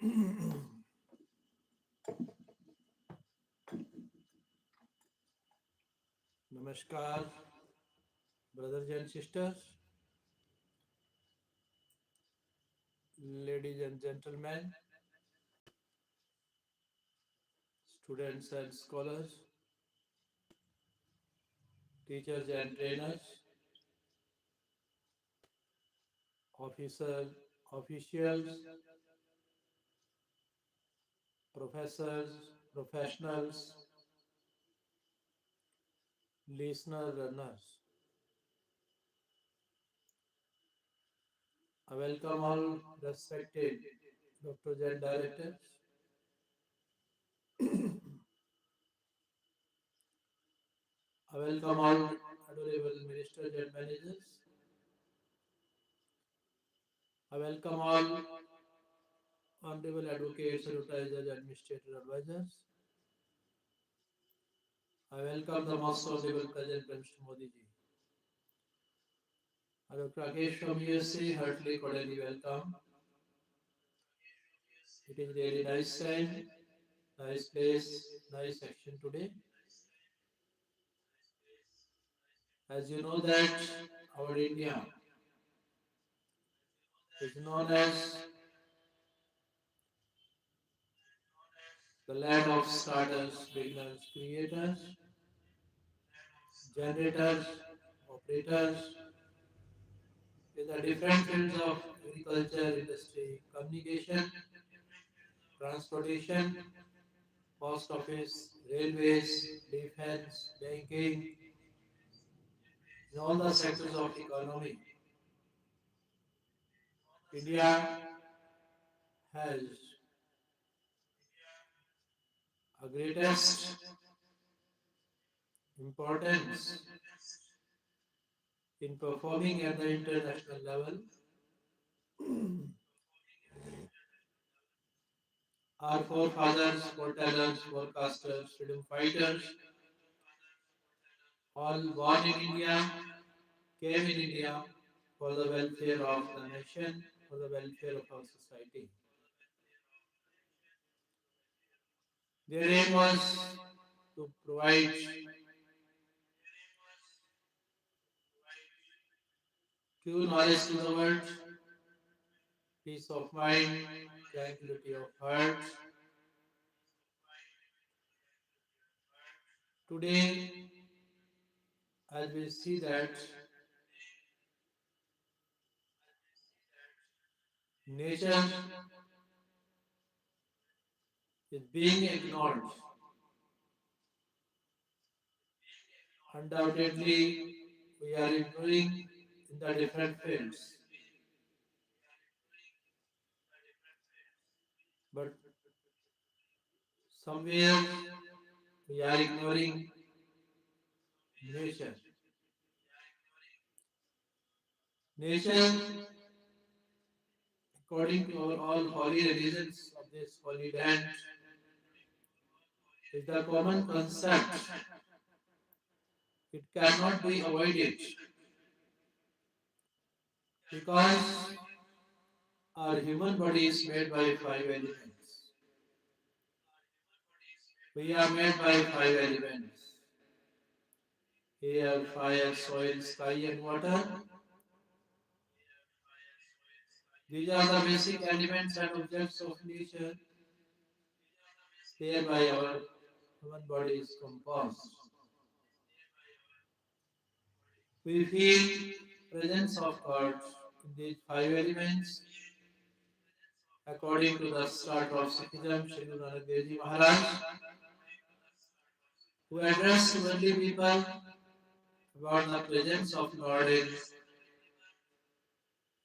Namaskar, brothers and sisters, ladies and gentlemen, students and scholars, teachers and trainers, officers, officials, professors, professionals, listener learners. I welcome all respected doctors and directors. I welcome all adorable ministers and managers. I welcome all honorable advocates, advertisers, administrator advisors. I welcome the most honorable President Mr. Modi ji. Dr. Rakesh from USA, heartily cordially welcome. It is really nice time, nice place, nice action today. As you know that our India is known as the land of starters, beginners, creators, generators, operators in the different fields of agriculture, industry, communication, transportation, post office, railways, defense, banking, in all the sectors of economy. India has a greatest importance in performing at the international level. Our forefathers, foretellers, forecasters, freedom fighters, all born in India, came in India for the welfare of the nation, for the welfare of our society. Their aim was to provide true knowledge to the world, peace of mind, tranquility of heart. Today, as we see that nature is being ignored, undoubtedly we are improving in the different fields, but somewhere we are ignoring nature. Nature, according to our all holy religions of this holy land, is the common concept. It cannot be avoided because our human body is made by five elements. We are made by five elements: air, fire, soil, sky, and water. These are the basic elements and objects of nature whereby our human body is composed. We feel presence of God in these five elements according to the start of Sikhism, Sri Guru Nanak Dev Ji Maharaj, who addressed worldly people about the presence of Lord in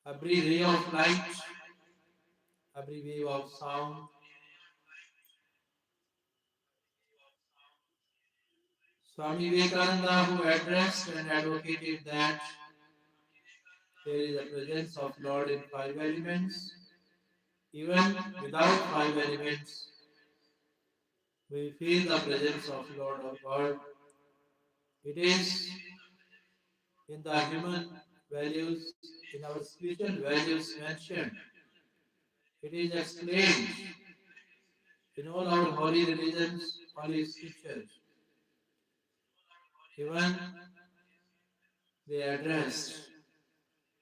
every ray of light, every wave of sound. Swami Vivekananda, who addressed and advocated that there is a presence of Lord in five elements, even without five elements, we feel the presence of Lord or God. It is in the human values, in our spiritual values mentioned It is explained in all our holy religions, holy scriptures. Even they addressed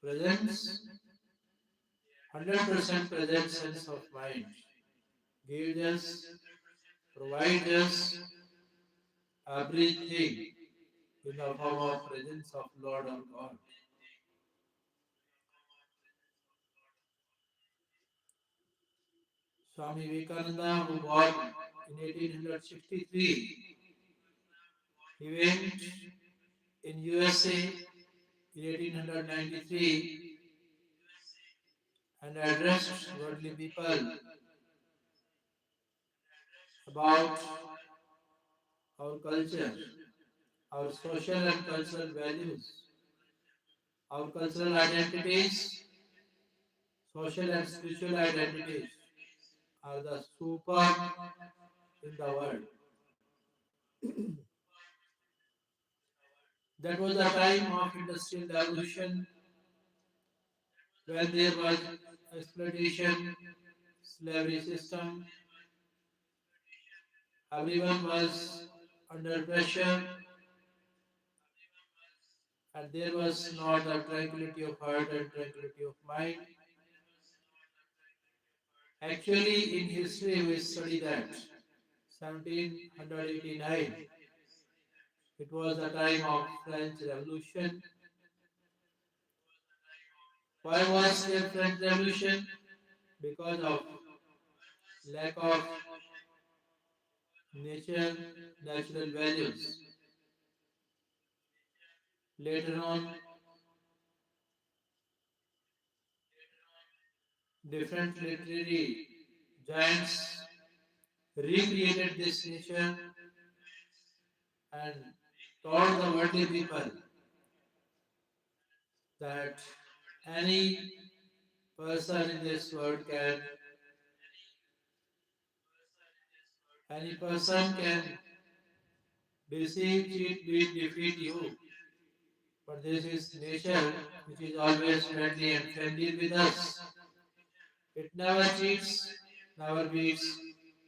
presence, 100% present sense of mind, gives us, provides us everything in the form of presence of Lord or God. Swami Vivekananda, who born in 1863, he went in USA in 1893 and addressed worldly people about our culture, our social and cultural values, our cultural identities, social and spiritual identities are the super in the world. That was the time of industrial revolution when there was exploitation, slavery system, everyone was under pressure and there was not the tranquility of heart and tranquility of mind. Actually, in history, we study that 1789, it was the time of French Revolution. Why was there French Revolution? Because of lack of nature, natural values. Later on, different literary giants recreated this nature and taught the worldly people that any person in this world can, any person can deceive, cheat, beat, defeat you. But this is nature which is always friendly and friendly with us. It never cheats, never beats,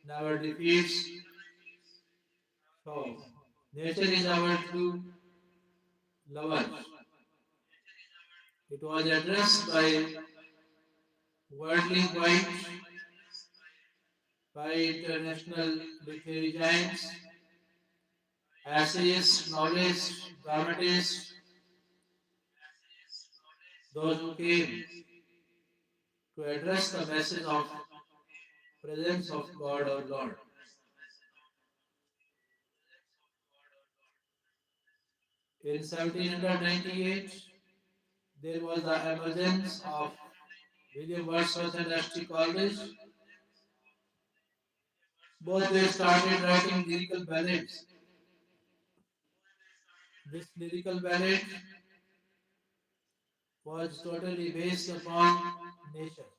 never defeats. So, nature is our true lover. It was addressed by worldly white, by international literary giants, essayists, novelists, dramatists, those who came to address the message of presence of God or Lord. In 1798, there was the emergence of William Wordsworth and H.T. Coleridge. Both they started writing lyrical ballads. This lyrical ballad was totally based upon nature.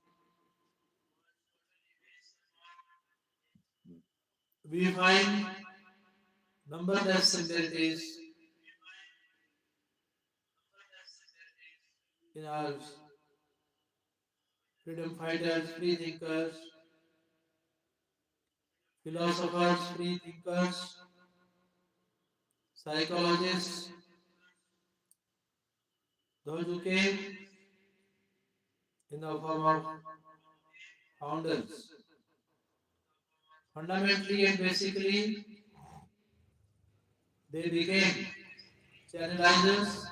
We find numberless similarities in our freedom fighters, free thinkers, philosophers, free thinkers, psychologists, those who came in the form of founders. Fundamentally and basically, they became channelizers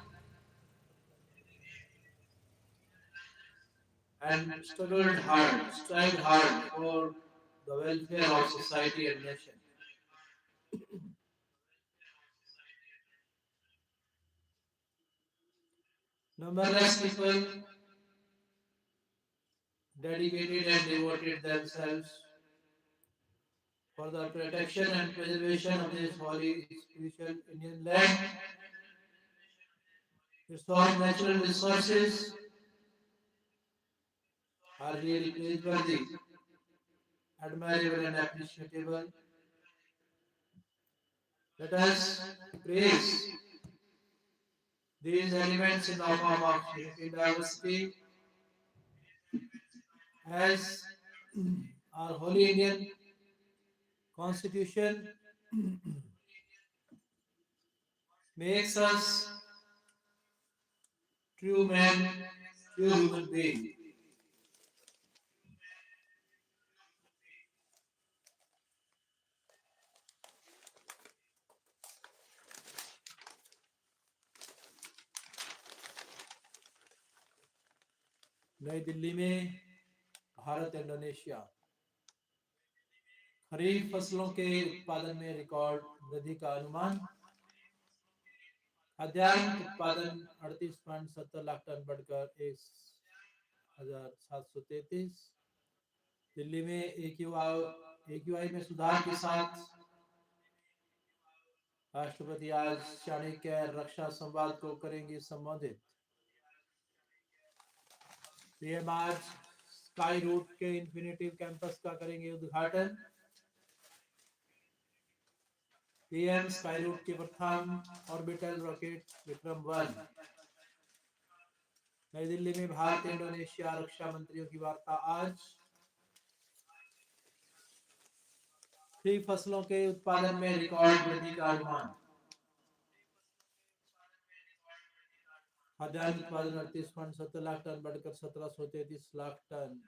and strived hard for the welfare of society and nation. Numberless people dedicated and devoted themselves for the protection and preservation of this holy spiritual Indian land, its own natural resources are really praiseworthy, admirable and appreciable. Let us praise these elements in the form of unity diversity as Our holy Indian constitution makes us true men, true human being. नई दिल्ली में Bharat Indonesia खरीफ फसलों के उत्पादन में record वृद्धि का अनुमान। खाद्यान्न उत्पादन 38.70 लाख टन बढ़कर 1,733। दिल्ली में AQI में सुधार के साथ राष्ट्रपति आज चाणक्य रक्षा संवाद को करेंगे संबोधित। पीएम आज स्काई रूट के इंफिनिटी कैंपस का करेंगे उद्घाटन। पीएम स्काई रूट के प्रथम ऑर्बिटल रॉकेट विक्रम-1। नई दिल्ली में भारत इंडोनेशिया रक्षा मंत्रियों की वार्ता आज। खरीफ फसलों के उत्पादन में रिकॉर्ड वृद्धि का अनुमान। खाद्यान्न उत्पादन 38.70 लाख टन बढ़कर 1,733 लाख टन।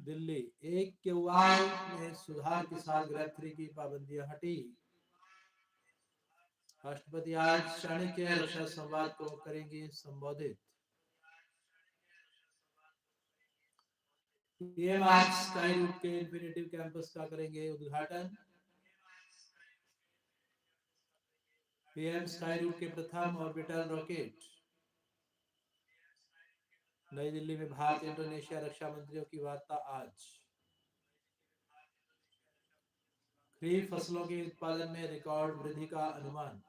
दिल्ली AQI में सुधार के साथ ग्रेड 3 की पाबंदियां हटी। राष्ट्रपति आज चाणक्य रक्षा संवाद को करेंगे संबोधित। पीएम आज स्काई रूट के इंफिनिटी कैंपस का करेंगे उद्घाटन। पीएम स्काई रूट के प्रथम ऑर्बिटल रॉकेट। नई दिल्ली में भारत इंडोनेशिया रक्षा मंत्रियों की वार्ता आज। खरीफ फसलों के उत्पादन में रिकॉर्ड वृद्धि का अनुमान।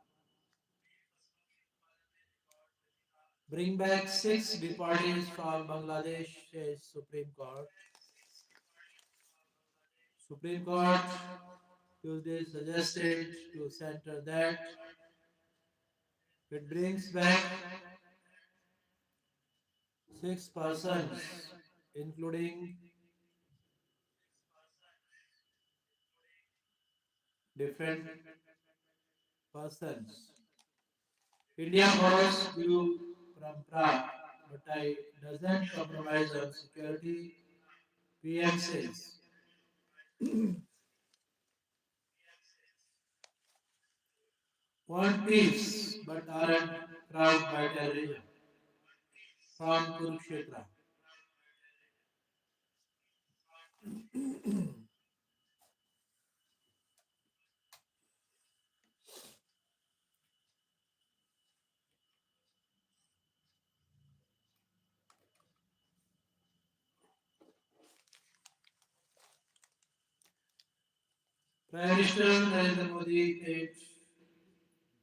Bring back 6 deportees from Bangladesh, says Supreme Court. Supreme Court Tuesday suggested to center that it brings back 6 persons, including different persons. India borrows view from Prague, but I doesn't compromise on security, PM says. Want peace, but aren't proud by terrorism. From Kurukshetra. Prime Minister Narendra Modi paid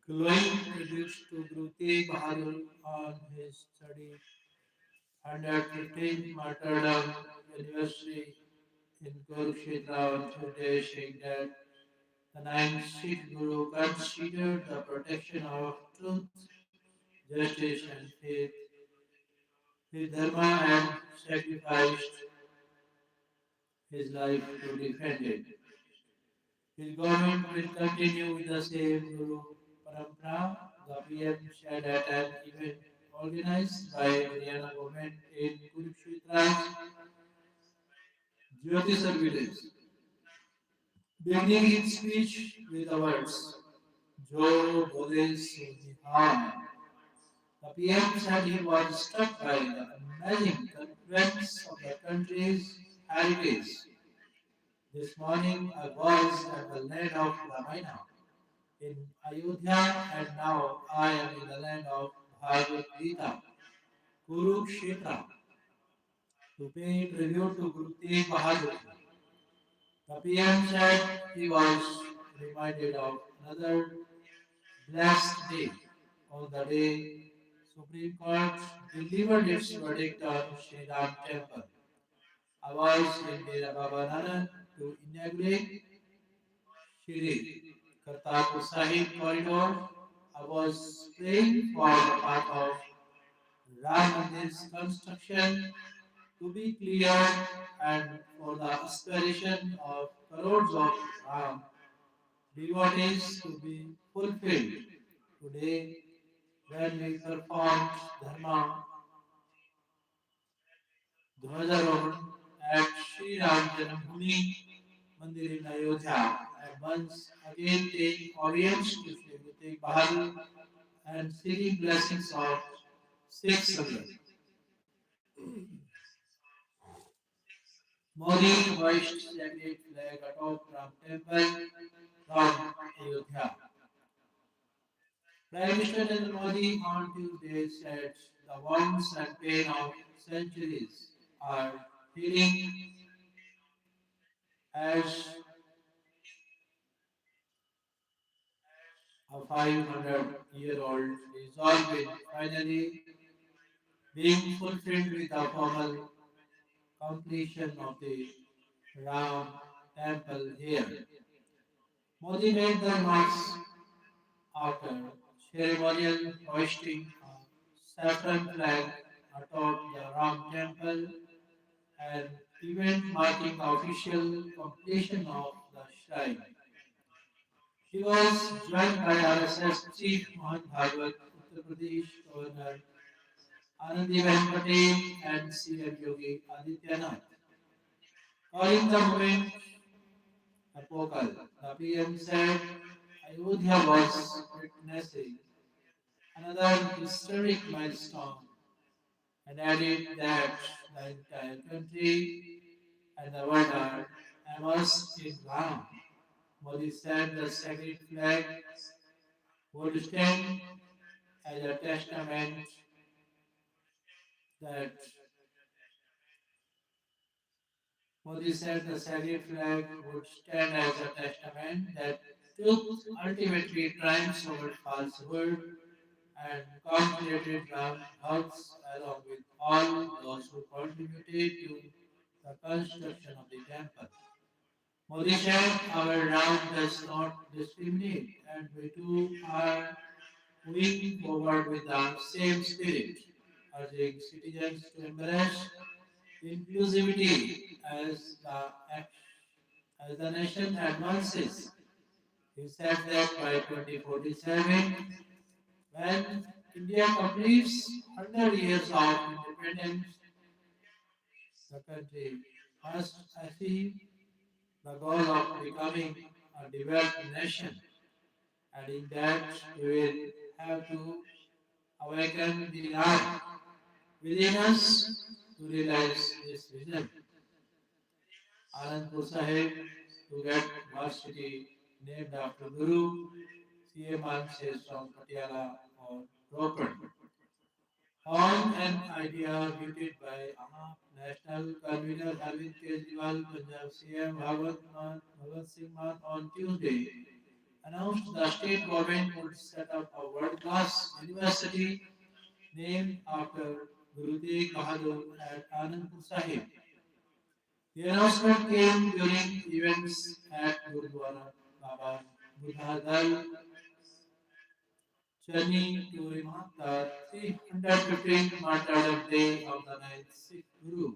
glowing tributes to Guru Tegh Bahadur on his 115th martyrdom anniversary in Kurukshetra on Tuesday, saying that the ninth Sikh Guru considered the protection of truth, justice, and faith his dharma and sacrificed his life to defend it. His government will continue with the same Guru Parampara, the PM said at an event organized by Haryana government in Kurukshetra's Jyotisar village. Beginning his speech with the words, Jo Bole So Nihan. The PM said he was struck by the amazing confluence of the country's heritage. This morning I was at the land of Ramayana in Ayodhya, and now I am in the land of Bhagavad Gita, Kurukshetra, to pay tribute to Guru Tegh Bahadur. The PM said he was reminded of another blessed day on the day Supreme Court delivered its verdict on Shri Ram Temple. I was in Dera Baba Nanak to inaugurate Shri Kartarpur Sahib corridor. I was praying for the path of Ram Mandir's construction to be cleared and for the aspiration of crores of Ram devotees to be fulfilled. Today, when we performed Dharma Dhwajarohan at Sri Ram Janmabhoomi Mandir in Ayodhya, I once again take audience to Sri Guru Tegh Bahadur and seeking blessings of Sikh Sangat. Modi hoist sacred flag atop Ram Temple from Ayodhya. Prime Minister Narendra Modi on Tuesday said the wounds and pain of centuries are healing as a 500-year-old resolve will finally being fulfilled with the formal completion of the Ram temple here. Modi made the remarks after ceremonial hoisting a saffron flag atop the Ram temple, an event marking the official completion of the shrine. He was joined by RSS Chief Mohan Bhagwat, Uttar Pradesh Governor Anandiben Patel, and CM Yogi Adityanath. Calling the moment epochal, the PM said Ayodhya was witnessing another historic milestone and added that the entire country and the world are immersed in Ram. Modi said the sacred flag would stand as a testament that Modi said the sacred flag would stand as a testament that truth ultimately triumphs over falsehood and congratulated Ram Bhakts along with all those who contributed to the construction of the temple. Modi said our Ram does not discriminate and we too are moving forward with the same spirit, urging citizens to embrace inclusivity as as the nation advances. He said that by 2047, when India completes 100 years of independence, the country must achieve the goal of becoming a developed nation, adding that we will have to awaken the light within us to realize this vision. Anandpur Sahib to get varsity named after Guru, CM says from Patiala or Ropar. On an idea voted by National Convener Arvind Kejriwal, Punjab CM Bhagwat Singh Mann on Tuesday announced the state government would set up a world-class university named after Guru Tegh Bahadur at Anandpur Sahib. The announcement came during events at Gurudwara Baba Buddha Dal, Chennai to mark the 315th martyrdom day of the ninth Sikh Guru.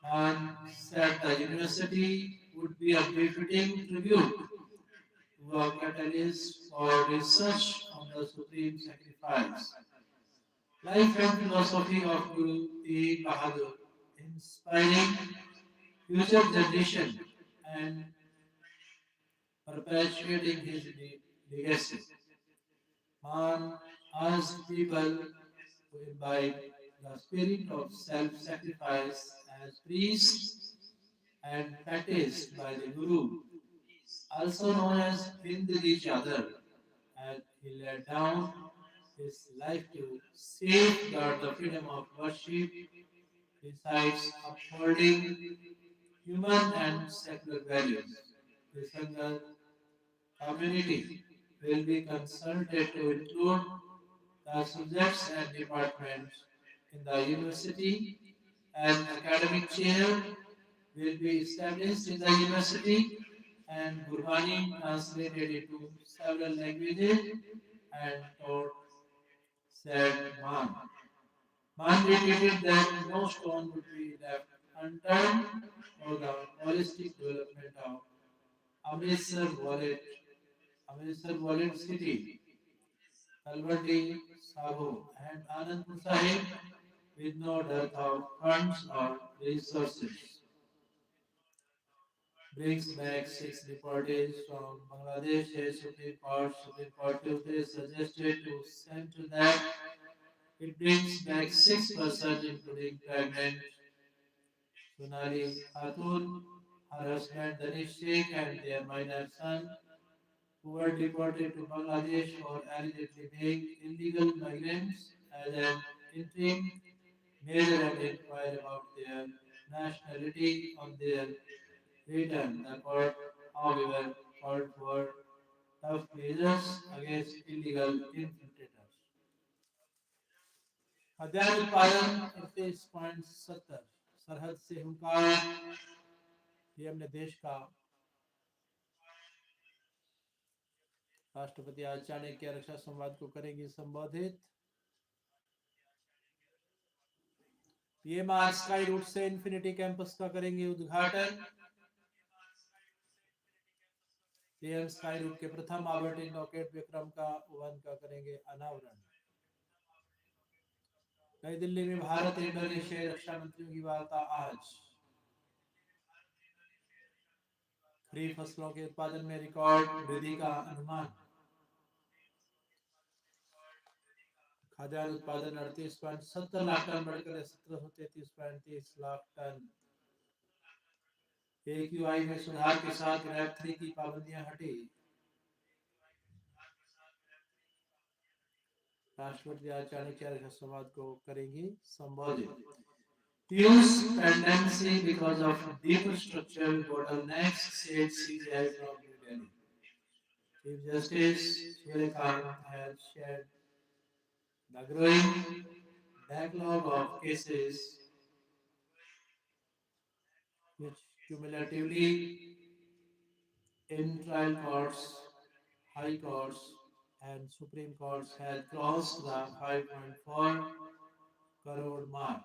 Man said the university would be a befitting tribute to a catalyst for research on the supreme sacrifice. Life and philosophy of Guru Tegh Bahadur, inspiring future generation and perpetuating his legacy. Man asked people to imbibe the spirit of self-sacrifice as preached and practiced by the Guru, also known as Hind each other, as he laid down his life to safeguard the freedom of worship besides upholding human and secular values. The Sangha community will be consulted to include the subjects and departments in the university. An academic chair will be established in the university and Gurbani translated into several languages and taught said man. Man repeated that no stone would be left unturned for the holistic development of Amritsar Wallet, Amritsar Wallet City, Talwandi Sabo, and Anandpur Sahib with no dearth of funds or resources. Brings back six deportees from Bangladesh. Says Supreme Court Tuesday suggested to send to that. It brings back six persons, including pregnant Sonali Khatun, her husband Danish Sheikh, and their minor son, who were deported to Bangladesh for allegedly being illegal migrants as an interim measure and inquire about their nationality on their return. The court, however, called for tough measures against illegal infiltrators. खाद्यान्न उत्पादन 38.70 सरहद से हुंकार PM ने देश का राष्ट्रपति आज चाणक्य रक्षा संवाद को करेंगे संबोधित पीएम आज स्काई रूट से इन्फिनिटी कैंपस का करेंगे उद्घाटन पीएम स्काई रूट के प्रथम आवृत्ति रॉकेट विक्रम का वन का करेंगे अनावरण नई दिल्ली में भारत इंडोनेशिया रक्षा मंत्रियों की वार्ता आज खरीफ फसलों के उत्पादन में रिकॉर्ड वृद्धि का अनुमान खाद्यान्न उत्पादन 38.70 लाख टन बढ़कर 1733.30 लाख टन एक्यूआई में सुधार के साथ रैप 3 की पाबंदियां हटी राष्ट्रपति आज चाणक्य संवाद को करेंगे संबोधित Piyush pendency because of deeper structural bottlenecks, said CJI from New Delhi. Chief Justice Suryakant has shared the growing backlog of cases which cumulatively in trial courts, high courts, and Supreme Courts has crossed the 5.4 crore mark.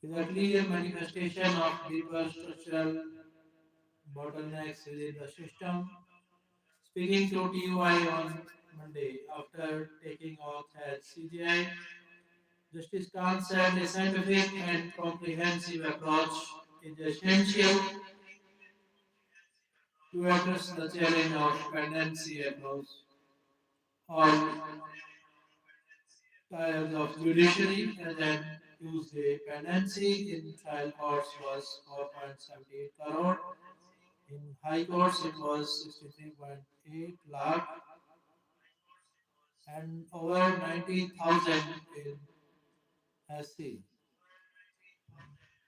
Is a clear manifestation of deeper structural bottlenecks within the system. Speaking to TUI on Monday after taking oath at CGI, Justice Khan said a scientific and comprehensive approach is essential to address the challenge of pendency across all tiers of judiciary. As at Tuesday, pendency in trial courts was 4.78 crore. In high courts, it was 63.8 lakh and over 90,000 in SC.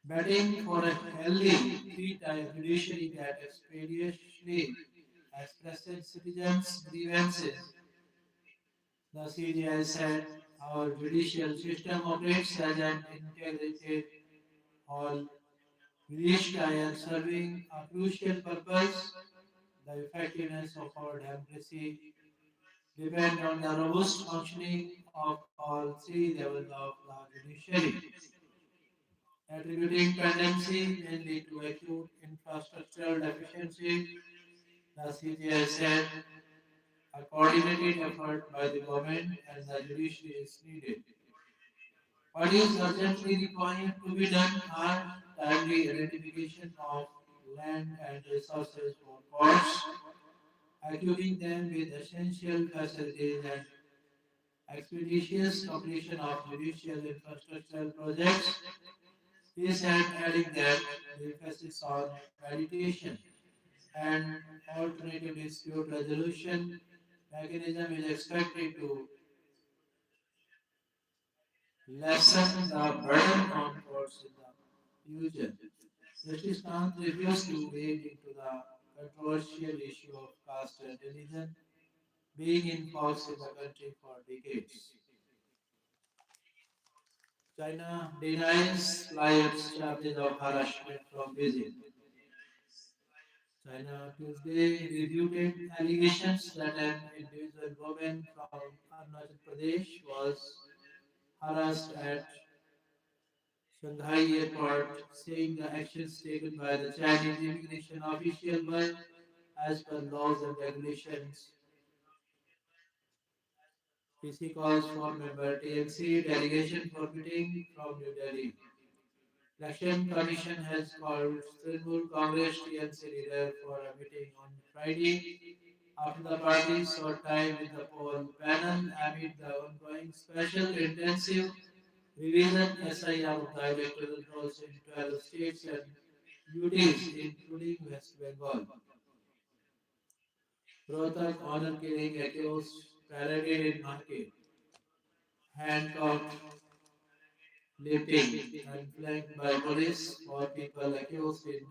Betting for a healthy three-tier judiciary that expeditiously expresses citizens' grievances, the CGI said our judicial system operates as an integrated whole, each tier serving a crucial purpose. The effectiveness of our democracy depend on the robust functioning of all three levels of the judiciary. Attributing pendency mainly to acute infrastructural deficiency, the CGI said a coordinated effort by the government and the judiciary is needed. What is urgently required to be done are timely identification of land and resources for courts, equipping them with essential facilities and expeditious completion of judicial infrastructure projects. He said, adding that the emphasis on mediation and alternative dispute resolution mechanism is expected to lessen the burden on courts in the future. Justice Kant refused to wade into the controversial issue of caste and religion being in force in the country for decades. China denies flights charges of harassment from Beijing. China Tuesday refuted allegations that an individual woman from Arunachal Pradesh was harassed at Shanghai airport, saying the actions taken by the Chinese immigration official were as per laws and regulations. PC calls for member TNC delegation for meeting from New Delhi. Election Commission has called Trinamool Congress TNC leader for a meeting on Friday after the party sought time with the poll panel amid the ongoing special intensive revision SIR of the electoral rolls in 12 states and UTs, including West Bengal. Rohtak honor killing accused paraded in market, handcuffed, limping, and flanked by police. Four people accused in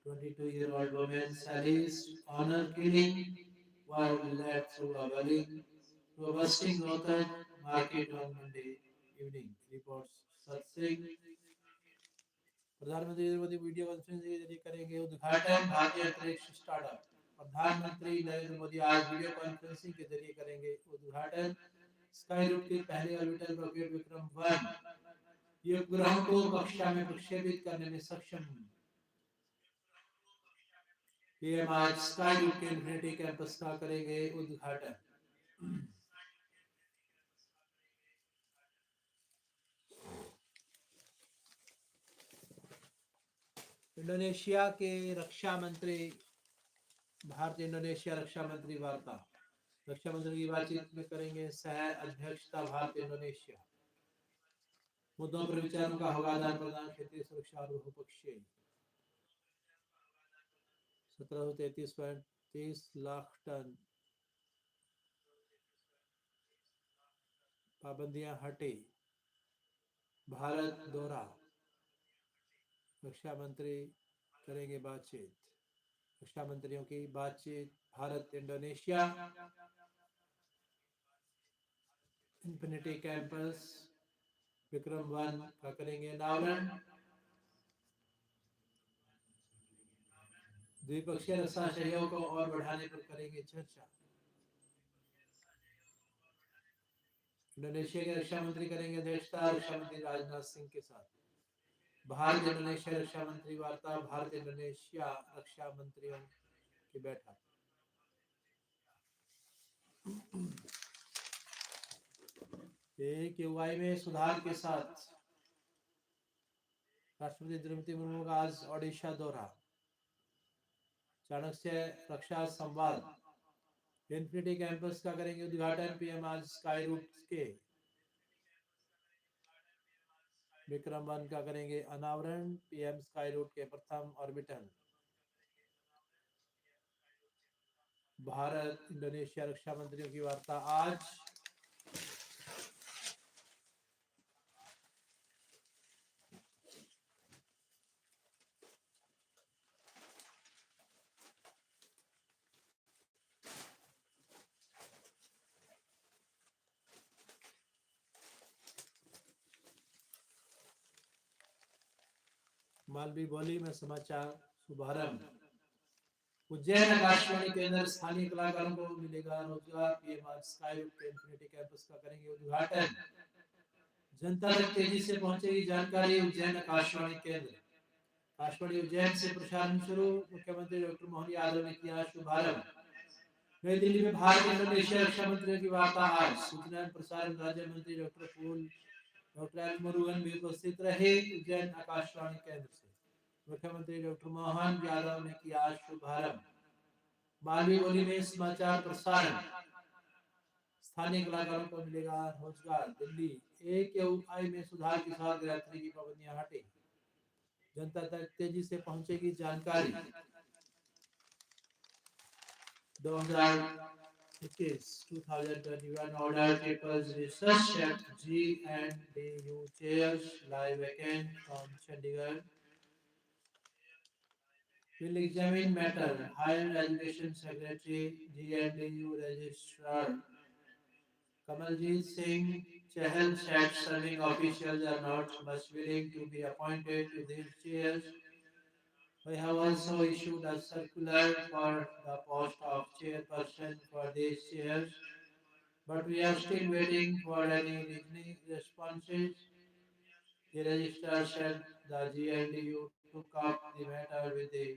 22-year-old woman Sally's honor killing were led through a busting Rohtak market on Monday evening, reports Sat Singh. प्रधानमंत्री Narendra Modi video conferencing के जरिए करेंगे उद्घाटन भारतीय अंतरिक्ष startup. प्रधानमंत्री नरेंद्र मोदी आज video conferencing के जरिए करेंगे उद्घाटन स्काई रूट के पहले ऑर्बिटल रॉकेट विक्रम 1 ये उपग्रहों को कक्षा में प्रक्षेपित करने में सक्षम। पीएम आज स्काई रूट के इन्फिनिटी कैंपस का करेंगे उद्घाटन। इंडोनेशिया के रक्षा मंत्री भारत इंडोनेशिया रक्षा मंत्री वार्ता। रक्षा मंत्री की बातचीत में करेंगे सह अध्यक्षता भारत इंडोनेशिया। मुद्दों पर विचारों का होगा आदान प्रदान, क्षेत्रीय सुरक्षा और बहुपक्षीय। 1733.30 लाख टन पाबंदियां हटे, भारत दौरा। रक्षा मंत्री करेंगे बातचीत। रक्षा मंत्रियों की बातचीत Bharat Indonesia infinity campus Vikram 1 का करेंगे अनावरण। द्विपक्षीय रक्षा सहयोग को और बढ़ाने पर करेंगे चर्चा। इंडोनेशिया के रक्षा मंत्री करेंगे अध्यक्षता रक्षा मंत्री राजनाथ सिंह के साथ। भारत इंडोनेशिया रक्षा मंत्री वार्ता, भारत इंडोनेशिया रक्षा मंत्रियों की बैठक। AQI में सुधार के साथ राष्ट्रपति द्रौपदी मुर्मू का आज ओडिशा दौरा। चाणक्य रक्षा संवाद इन्फिनिटी कैंपस का करेंगे उद्घाटन। पीएम आज स्काई रूट के विक्रम 1 का करेंगे अनावरण। पीएम स्काई रूट के प्रथम ऑर्बिटल। भारत इंडोनेशिया रक्षा मंत्रियों की वार्ता आज। मालवी बोली में समाचार शुभारंभ। उज्जैन आकाशवाणी के अंदर स्थानीय कलाकारों को मिलेगा रोजगार। पीएम आज स्काई रूट के इन्फिनिटी कैंपस का करेंगे उद्घाटन। जनता तक तेजी से पहुंचेगी जानकारी। उज्जैन आकाशवाणी केंद्र आकाशवाणी उज्जैन से प्रसारण शुरू। मुख्यमंत्री डॉक्टर मोहन यादव ने किया शुभारंभ। नई दिल्ली में भारत इंडोनेशिया रक्षा मंत्रियों की वार्ता आज। सूचना एवं प्रसारण राज्य मंत्री डॉक्टर एल मुरुगन भी उपस्थित रहे। उज्जैन आकाशवाणी केंद्र से मुख्यमंत्री डॉक्टर मोहन यादव ने किया शुभारंभ। मालवी बोली में समाचार प्रसारण। स्थानीय कलाकारों को मिलेगा रोजगार। दिल्ली AQI में सुधार के साथ यात्री की पाबंदियां हटेगी। जनता तक तेजी से पहुंचेगी जानकारी। 2021 order triples research at G and DU chairs lie vacant from Chandigarh. Will examine matter. Higher Education Secretary GNDU Registrar Kamaljeet Singh Chahal said serving officials are not much willing to be appointed to these chairs. We have also issued a circular for the post of chairperson for these chairs. but we are still waiting for any reasoning responses. The registrar said the GNDU took up the matter with the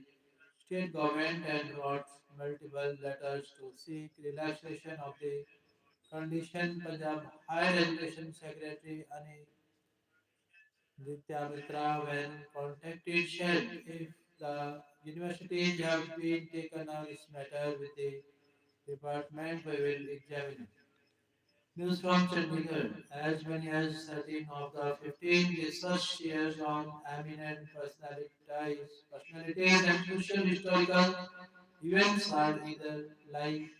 state government and wrote multiple letters to seek relaxation of the condition. Punjab Higher Education Secretary Nitya Mitra, when contacted, said if the universities have been taken on this matter with the department, we will examine it. News from Chandigarh. As many as 13 of the 15 research chairs on eminent personalities and crucial historical events are either lying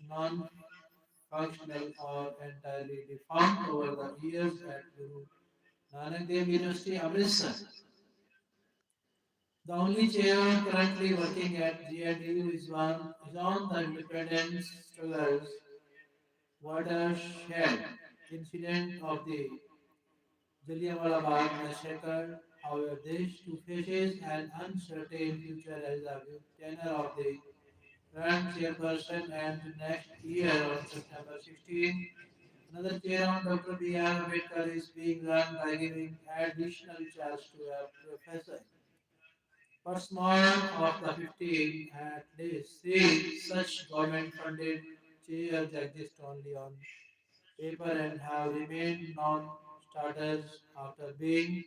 non-functional or entirely defunct over the years at Guru Nanak Dev University, Amritsar. The only chair currently working at GNDU is on the independence struggles watershed incident of the Jallianwala Bagh massacre. However, this too faces an uncertain future as the tenure of the current chairperson and next year on September 16. Another chair on Dr. B.R. Ambedkar is being run by giving additional charge to a professor. For small of the 15, at least three such government-funded chairs exist only on paper and have remained non-starters after being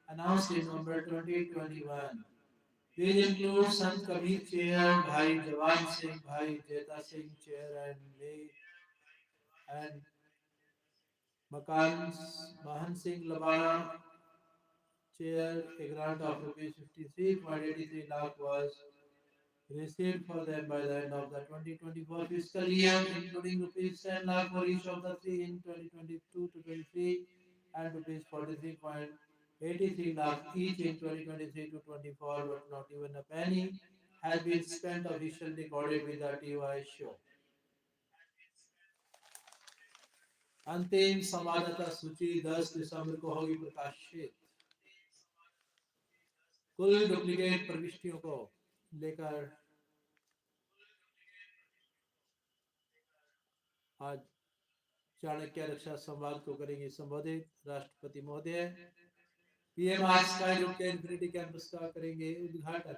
announced in November 2021. These include Sant Kabir Chair, Bhai Jawan Singh, Bhai Jeta Singh Chair, and and Mahan Singh Labana Chair. A grant of rupees 53.83 lakh was received for them by the end of the 2024 fiscal year, including rupees 10 lakh for each of the three in 2022 to 23 and rupees 43.83 lakh each in 2023 to 24, but not even a penny has been spent officially recorded with the TY show. अंतिम संवाददाता सूची 10 दिसंबर को होगी प्रकाशित. कुल duplicate प्रविष्टियों को लेकर आज चाणक्य रक्षा संवाद को करेंगे संबोधित राष्ट्रपति महोदय. पीएम आज स्काई रूट के इन्फिनिटी कैंपस का करेंगे उद्घाटन.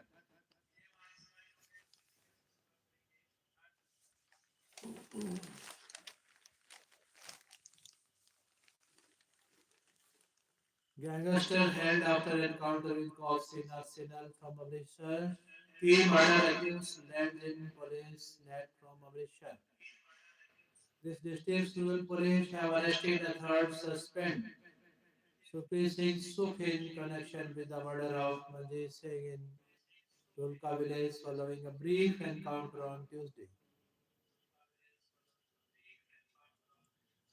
Gangster held after encounter with cops in Arsenal from Amritsar. Key murder accused lands in police net from Amritsar. This district civil police have arrested a third suspect, Sukhpreet Singh Sukh, in connection with the murder of Manjeet Singh in Dhulka village following a brief encounter on Tuesday.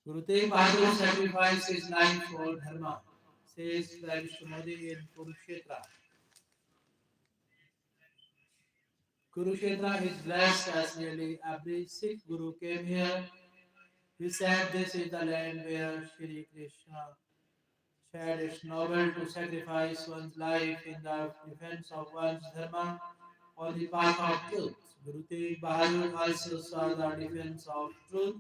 Guru Tegh Bahadur sacrificed his life for Dharma, says Prime Minister Modi in Kurukshetra. Kurukshetra is blessed as nearly every Sikh Guru came here. He said this is the land where Shri Krishna said it's noble to sacrifice one's life in the defense of one's dharma on the path of truth. Guru Tegh Bahadur also saw the defense of truth,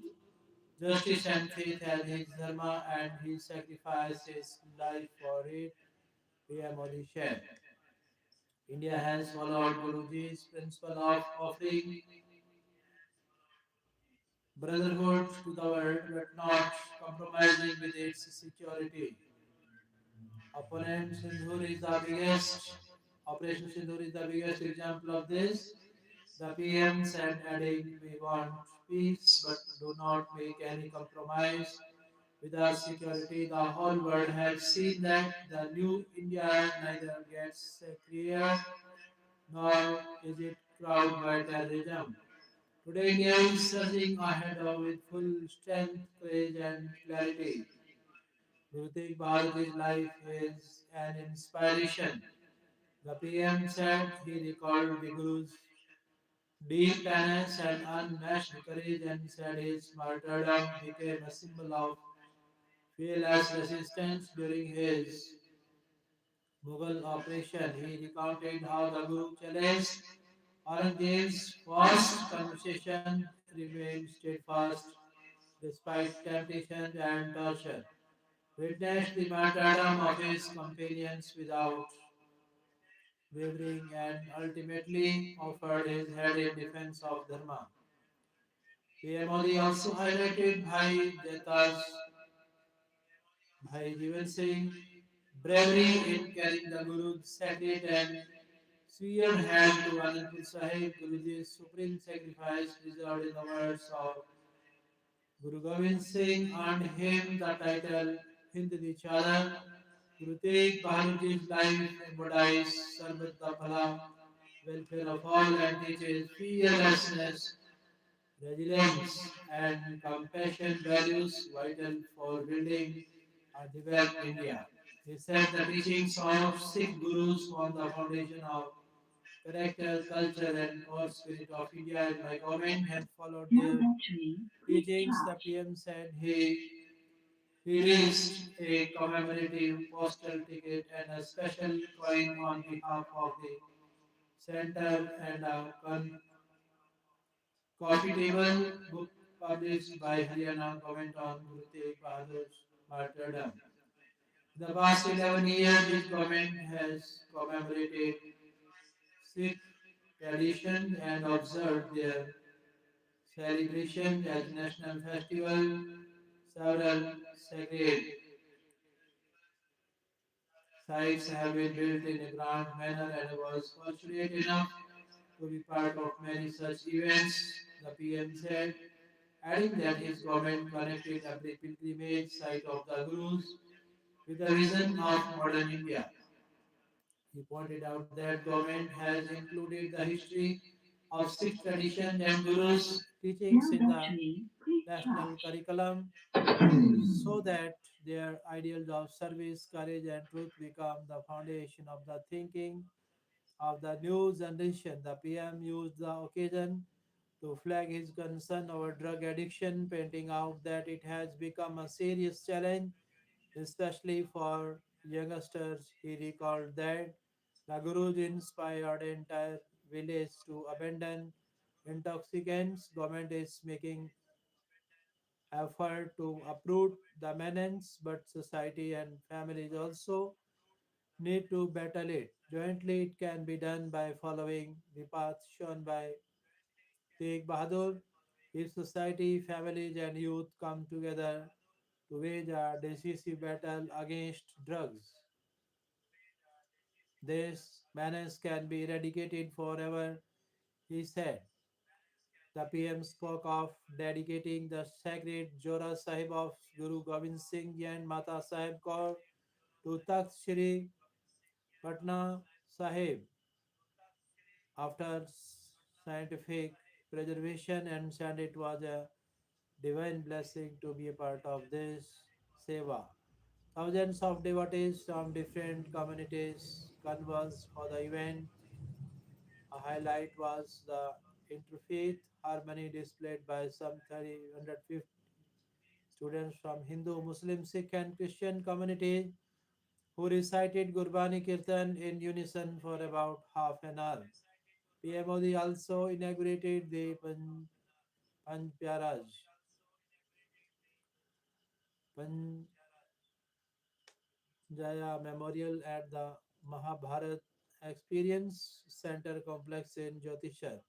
justice and faith as his dharma and he sacrificed his life for it, PM Modi said. India has followed Guruji's principle of offering brotherhood to the world but not compromising with its security. Opponent Sindhur is the biggest Operation Sindhur is the biggest example of this. The PM said, adding, we want peace but do not make any compromise with our security. The whole world has seen that the new India neither gets clear nor is it crowded by terrorism. Today India is surging ahead with full strength, courage and clarity. Guru Tegh Bahadur's life is an inspiration. The PM said he recalled the Guru's deep penance and unmatched courage and said his martyrdom became a symbol of fearless resistance during his Mughal operation. He recounted how the Guru challenged Aurangzeb's forced conversation remained steadfast despite temptation and torture, witnessed the martyrdom of his companions without wavering, and ultimately offered his head in defense of Dharma. PM Modi also highlighted Bhai Jeta's Bhai Jivan Singh bravery in carrying the Guru's sacred and severed hand to Anandpur Sahib, Guruji's supreme sacrifice, preserved in the words of Guru Gobind Singh, earned him the title Hind Di Chadar. Guru Tegh Bahadurji's life embodies Sarbat da Bhala, welfare of all, and teaches fearlessness, resilience, and compassion values vital for building a developed India. He said the teachings of Sikh Gurus form the foundation of character, culture, and core spirit of India, and my government has followed their teachings. The PM said he released a commemorative postal ticket and a special coin on behalf of the center and a coffee table book published by Haryana government on Guru Tegh Bahadur's martyrdom. In the past 11 years, this government has commemorated Sikh tradition and observed their celebration as national festival. Several sacred sites have been built in a grand manner, and I was fortunate enough to be part of many such events, the PM said, adding that his government connected every pilgrimage site of the Gurus with the vision of modern India. He pointed out that government has included the history of Sikh tradition and Gurus' teachings in the national curriculum so that their ideals of service, courage, and truth become the foundation of the thinking of the new generation. The PM used the occasion to flag his concern over drug addiction, pointing out that it has become a serious challenge, especially for youngsters. He recalled that the Gurus inspired entire village to abandon intoxicants. Government is making effort to uproot the menace, but society and families also need to battle it. Jointly, it can be done by following the path shown by Tegh Bahadur. If society, families, and youth come together to wage a decisive battle against drugs, this menace can be eradicated forever, he said. The PM spoke of dedicating the sacred Jora Sahib of Guru Gobind Singh and Mata Sahib Kaur to Takht Shri Patna Sahib after scientific preservation and said it was a divine blessing to be a part of this seva. Thousands of devotees from different communities converged for the event. A highlight was the interfaith harmony displayed by some 350 students from Hindu, Muslim, Sikh, and Christian communities who recited Gurbani Kirtan in unison for about half an hour. PM Modi also inaugurated the Panj Pyaras Panjaya Memorial at the Mahabharat Experience Center complex in Jyotishar.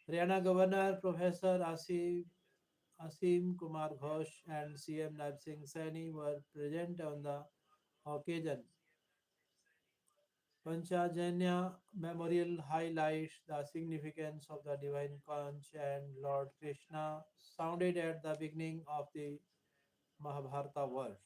Haryana Governor Professor Asim Kumar Ghosh and CM Naib Singh Saini were present on the occasion. Panchajanya Memorial highlights the significance of the divine conch and Lord Krishna sounded at the beginning of the Mahabharata war.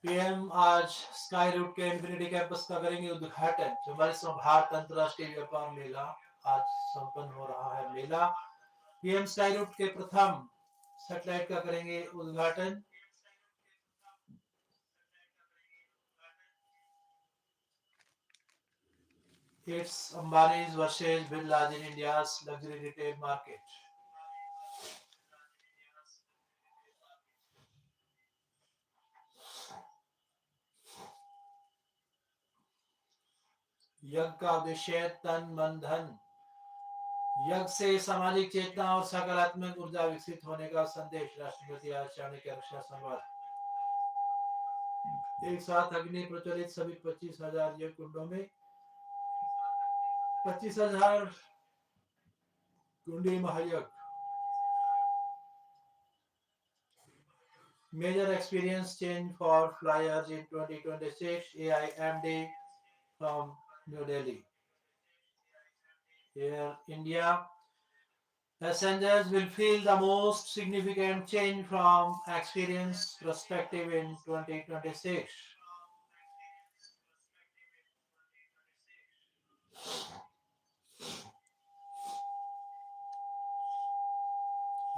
PM आज sky root के infinity campus का करेंगे उद्घाटन। 44वां भारत अंतर्राष्ट्रीय व्यापार मेला आज संपन्न हो रहा है। मेला पीएम स्काई रूट के प्रथम सैटेलाइट का करेंगे उद्घाटन। It's Ambani's versus Birla's in India's luxury retail market. यज्ञ का उद्देश्य तन मन धन। यज्ञ से सामाजिक चेतना और सकारात्मक ऊर्जा विकसित होने का संदेश। राष्ट्रपति आज चाणक्य रक्षा संवाद। एक साथ अग्नि प्रज्वलित सभी 25,000 यज्ञ कुंडों में 25,000 कुंडी महायज्ञ। Major experience change for flyers in 2026. AIMD from New Delhi. Air India passengers will feel the most significant change from experience perspective in 2026.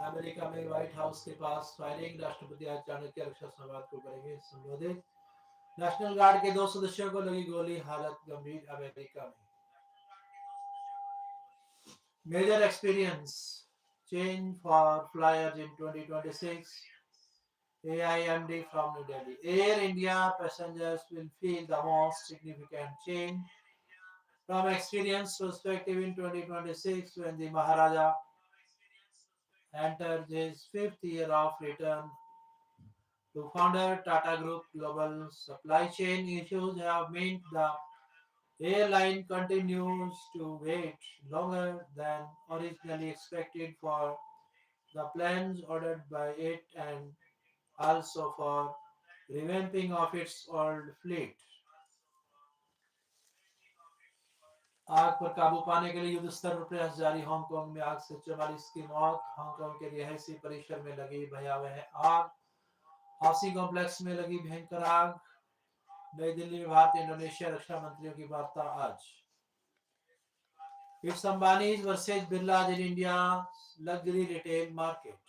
America में व्हाइट हाउस के पास फायरिंग। राष्ट्रपति आज चाणक्य रक्षा संवाद को करेंगे संबोधित। नेशनल गार्ड के 2 सदस्यों को लगी गोली, हालत गंभीर अमेरिका में। Major experience change for flyers in 2026. AIMD from New Delhi. Air India passengers will feel the most significant change from experience perspective in 2026 when the Maharaja enters his fifth year of return to founder Tata Group. Global supply chain issues have meant the airline continues to wait longer than originally expected for the planes ordered by it and also for revamping of its old fleet. आग पर काबू पाने के लिए युद्ध स्तर पर प्रयास जारी। हांगकांग में आग से 44 की मौत। हांगकांग के रिहायशी परिसर में लगी भयावह आग। हाउसिंग कॉम्प्लेक्स में लगी भयंकर आग। नई दिल्ली में भारत इंडोनेशिया रक्षा मंत्रियों की वार्ता आज। It's Ambani's versus Birla's in India's luxury retail market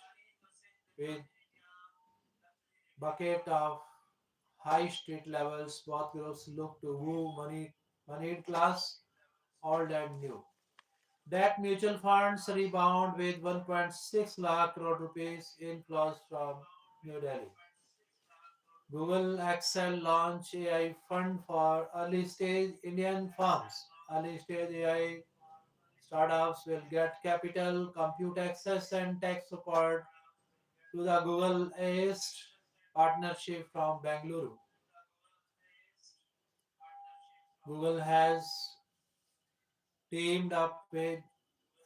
with bucket of high street levels. Both groups look to woo moneyed class, old and new. That mutual funds rebound with 1.6 lakh crore rupees inflows from New Delhi. Google Excel launch AI fund for early stage Indian firms. Early stage AI startups will get capital, compute access, and tech support to the Google ACE partnership from Bangalore. Google has teamed up with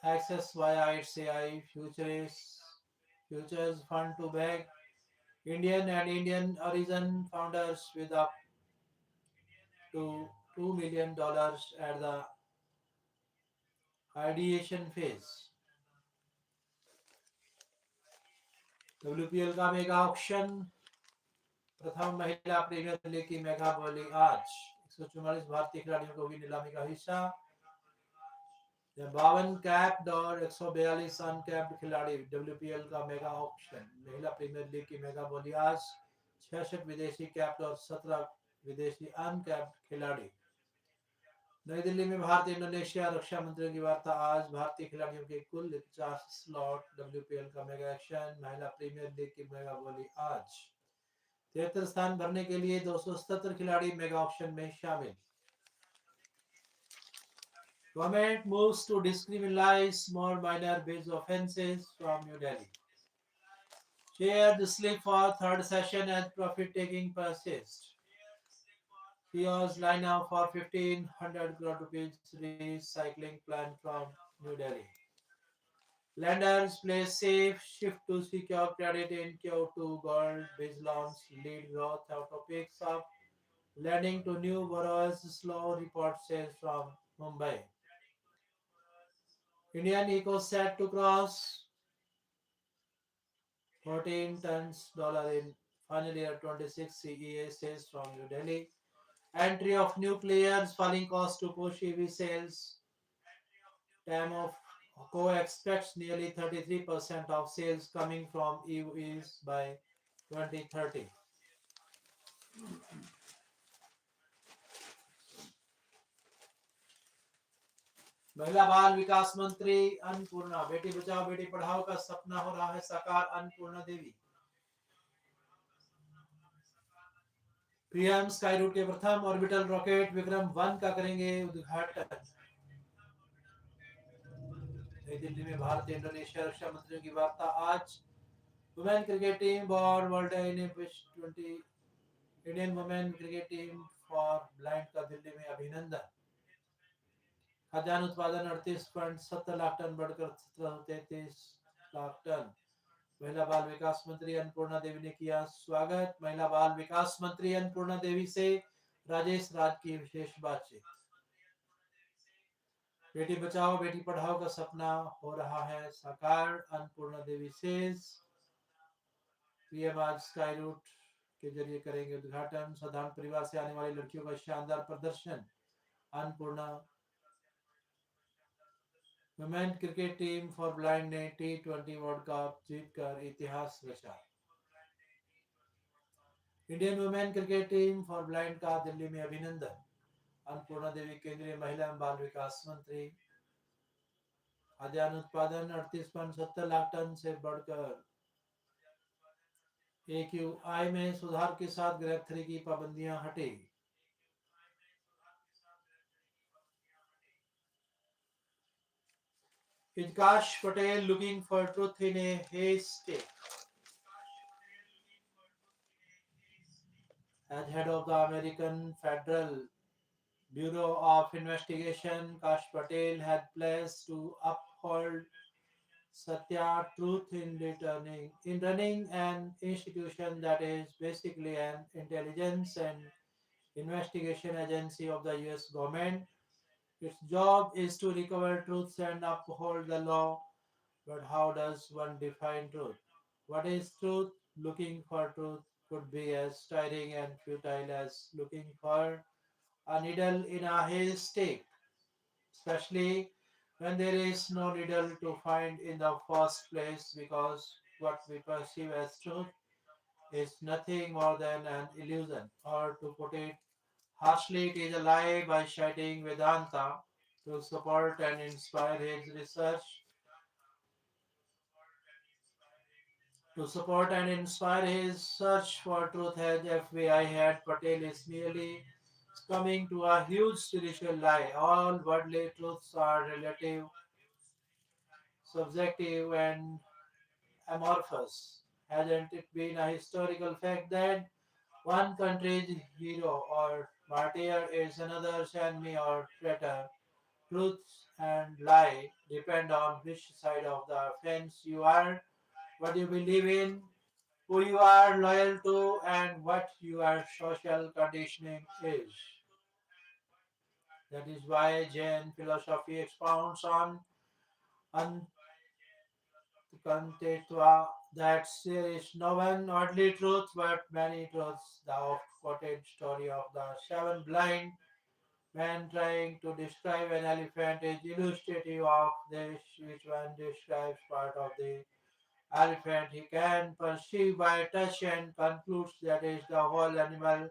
Access via its AI Futures Fund to back Indian and Indian origin founders with up to $2 million at the ideation phase. WPL का mega auction. प्रथम महिला premiere league की mega बोली आज। 144 भारतीय खिलाड़ियों को भी नीलामी का हिस्सा। 52 कैप्ड और 142 अनकैप्ड खिलाड़ी। WPL का मेगा ऑक्शन। महिला प्रीमियर लीग की मेगा बोली आज। 66 विदेशी कैप्ड और 17 विदेशी अनकैप्ड खिलाड़ी। नई दिल्ली में भारत इंडोनेशिया रक्षा मंत्रियों की वार्ता आज। भारतीय खिलाड़ियों के कुल 50 स्लॉट। WPL का मेगा एक्शन। महिला प्रीमियर लीग की मेगा बोली आज। 73 स्थान भरने के लिए 277 खिलाड़ी मेगा ऑक्शन में शामिल। Government moves to decriminalize more minor wage offences from New Delhi. Shared slip for third session as profit-taking persists. PO's line up for 1,500 crore rupees recycling plan from New Delhi. Lenders play safe, shift to secure credit in Q2 gold, biz loans lead growth. Auto picks up, lending to new borrowers slow. Report says from Mumbai. Indian eco set to cross 14 tons dollar in Final Year 26 CEA sales from New Delhi. Entry of new players, falling cost to push EV sales. Time of Co expects nearly 33% of sales coming from EVs by 2030. महिला बाल विकास मंत्री अन्नपूर्णा, बेटी बचाओ बेटी पढ़ाओ का सपना हो रहा है साकार। अन्नपूर्णा देवी। PM sky root के प्रथम ऑर्बिटल रॉकेट विक्रम 1 का करेंगे उद्घाटन। नई दिल्ली में भारत इंडोनेशिया रक्षा मंत्रियों की वार्ता आज। Women cricket team for world Indian women cricket team for blind का दिल्ली में अभिनंदन। खाद्यान्न उत्पादन 38.70 लाख टन बढ़कर 17.33 लाख टन। महिला बाल विकास मंत्री अन्नपूर्णा देवी ने किया स्वागत। महिला बाल विकास मंत्री अन्नपूर्णा देवी से राजेश राज की विशेष बातचीत। बेटी बचाओ बेटी पढ़ाओ का सपना हो रहा है साकार। अन्नपूर्णा देवी से पीएम आज स्काई रूट के जरिए करेंगे उद्घाटन। साधारण परिवार से आने वाली लड़कियों का शानदार प्रदर्शन। Annapurna. Women cricket team for blind ने T20 वर्ल्ड कप जीतकर इतिहास रचा। Indian women cricket team for blind का दिल्ली में अभिनंदन। अन्नपूर्णा देवी केंद्रीय महिला एवं बाल विकास मंत्री। खाद्यान्न उत्पादन 38.70 लाख टन से बढ़कर AQI में सुधार के साथ ग्रेड 3 की पाबंदियां हटी। Idkash Patel looking for truth in a haystack. As head of the American Federal Bureau of Investigation, Kash Patel had pledged to uphold Satya truth in running an institution that is basically an intelligence and investigation agency of the US government. Its job is to recover truths and uphold the law. But how does one define truth? What is truth? Looking for truth could be as tiring and futile as looking for a needle in a haystack, especially when there is no needle to find in the first place, because what we perceive as truth is nothing more than an illusion, or to put it harshly, it is a lie. By citing Vedanta to support and inspire his research, to support and inspire his search for truth as FBI head Patel is merely coming to a huge spiritual lie. All worldly truths are relative, subjective, and amorphous. Hasn't it been a historical fact that one country's hero or martyr is another's enemy or traitor? Truth and lie depend on which side of the fence you are, what you believe in, who you are loyal to, and what your social conditioning is. That is why Jain philosophy expounds on Antantetva, that there is no one earthly truth but many truths. The oft quoted story of the seven blind men trying to describe an elephant is illustrative of this. Each one describes part of the elephant he can perceive by touch and concludes that is the whole animal.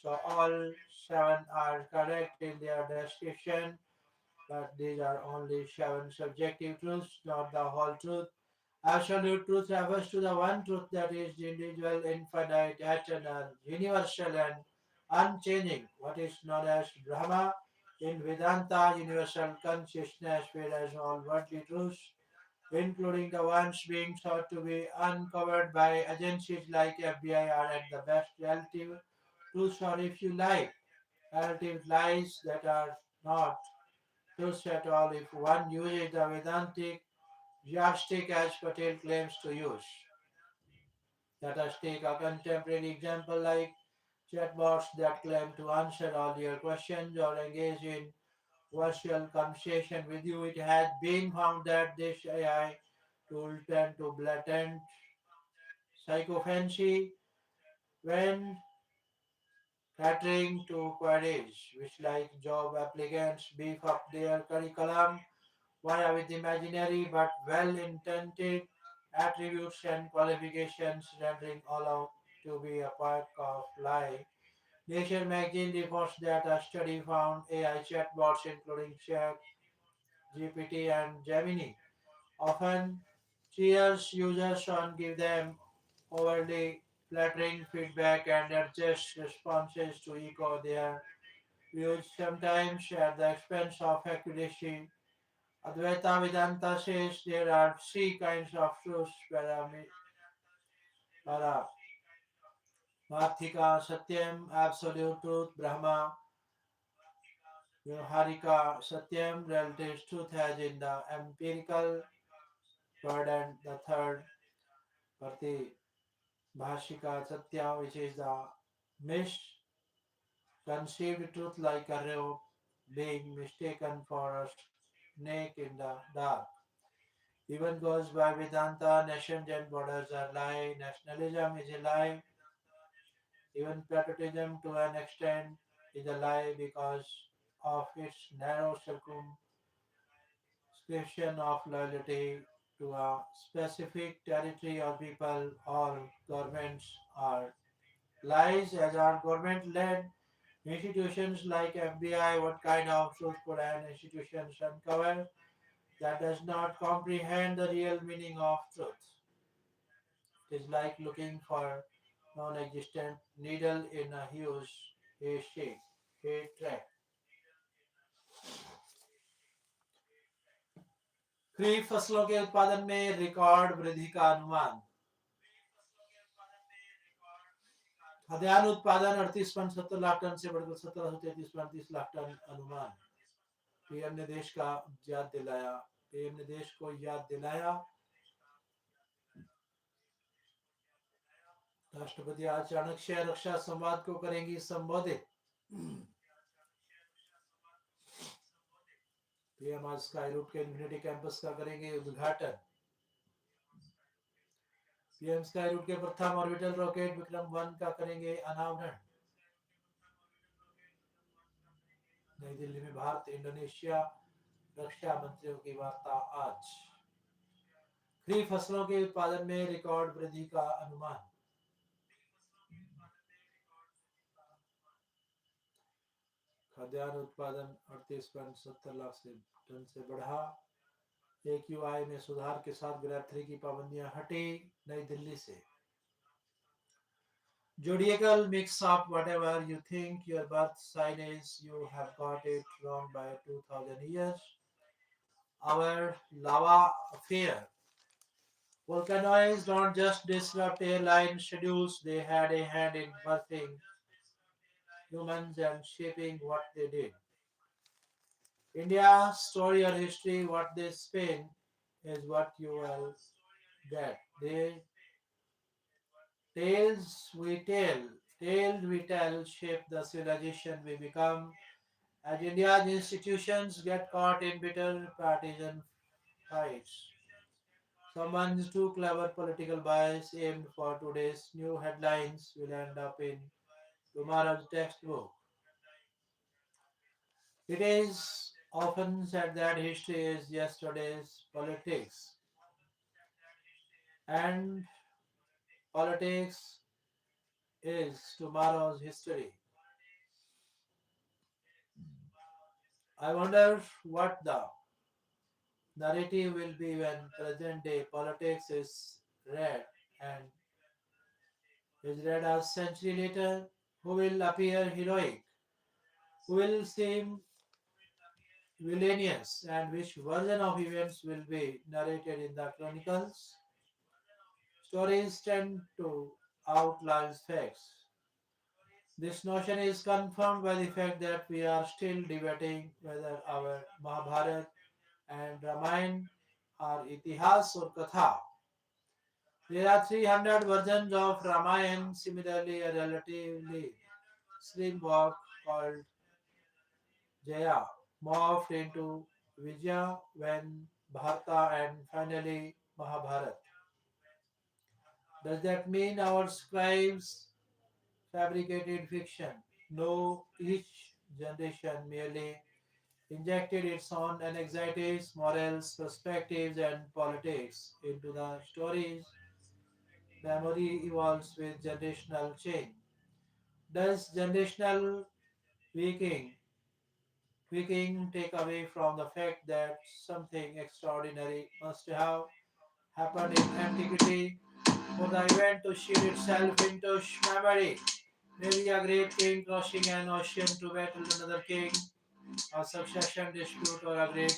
So all seven are correct in their description, but these are only seven subjective truths, not the whole truth. Absolute truth refers to the one truth that is individual, infinite, eternal, universal, and unchanging. What is known as Brahma in Vedanta, universal consciousness, whereas all worldly truths, including the ones being sought to be uncovered by agencies like FBI, are at the best relative truths, or if you like, relative lies that are not truths at all if one uses the Vedantic yardstick as Patel claims to use. Let us take a contemporary example like chatbots that claim to answer all your questions or engage in virtual conversation with you. It has been found that this AI tool tend to blatant psychophancy When catering to queries which like job applicants beef up their curriculum via with imaginary but well-intended attributes and qualifications rendering all out to be a part of lie. Nature magazine reports that a study found AI chatbots including Chat, GPT and Gemini often cheers users on give them overly flattering feedback and adjust responses to echo their views, sometimes at the expense of accuracy. Advaita Vedanta says there are three kinds of truths: Marthika, Satyam, absolute truth, Brahma, Vyavaharika, Satyam, relative truth as in the empirical world, and the third, Prati Bhashika, Satya, which is the misconceived truth like a rope being mistaken for a snake in the dark. Even goes by Vedanta, nations and borders are lie, nationalism is a lie, even patriotism to an extent is a lie because of its narrow circumscription of loyalty to a specific territory or people or governments are lies as are government led institutions like FBI. What kind of truth could an institution uncover that does not comprehend the real meaning of truth? It is like looking for non-existent needle in a huge hay track. खरीफ फसलों के उत्पादन में record वृद्धि का अनुमान. खाद्यान्न उत्पादन 38.70 lakh ton से बढ़कर 1733.30 लाख टन अनुमान. पीएम ने देश का याद दिलाया पीएम ने देश को याद दिलाया. राष्ट्रपति आज चाणक्य रक्षा संवाद को करेंगी संबोधित. पीएम आज स्काई रूट के इन्फिनिटी कैंपस का करेंगे उद्घाटन. पीएम स्काई रूट के प्रथम ऑर्बिटल रॉकेट विक्रम 1 का करेंगे अनावरण. नई दिल्ली में भारत इंडोनेशिया रक्षा मंत्रियों की वार्ता आज. खरीफ फसलों के उत्पादन में रिकॉर्ड वृद्धि का अनुमान. खाद्यान्न उत्पादन 38.70 लाख से टन से बढ़ा. AQI में सुधार के साथ ग्रेड 3 की पाबंदियां हटी. नई दिल्ली से. Zodiacal mix up whatever you think your birth sign is, you have got it wrong by 2000 years. Our lava affair. Volcanoes don't just disrupt airline schedules, they had a hand in birthing humans and shaping what they did. India's story or history, what they spin, is what you will get. The tales we tell shape the civilization we become. As India's institutions get caught in bitter partisan fights, someone's too clever political bias aimed for today's new headlines will end up in tomorrow's textbook. It is often said that history is yesterday's politics, and politics is tomorrow's history. I wonder what the narrative will be when present day politics read and is read a century later. Who will appear heroic? Who will seem villainous? And which version of events will be narrated in the chronicles? Stories tend to outline facts. This notion is confirmed by the fact that we are still debating whether our Mahabharata and Ramayana are itihas or katha. There are 300 versions of Ramayana. Similarly, a relatively slim book called Jaya morphed into Vijaya when Bharata and finally Mahabharata. Does that mean our scribes fabricated fiction. No, each generation merely injected its own anxieties, morals, perspectives, and politics into the stories. Memory evolves with generational change. Does generational tweaking, tweaking take away from the fact that something extraordinary must have happened in antiquity for the event to shed itself into memory? Maybe a great king crossing an ocean to battle another king, a succession dispute, or a great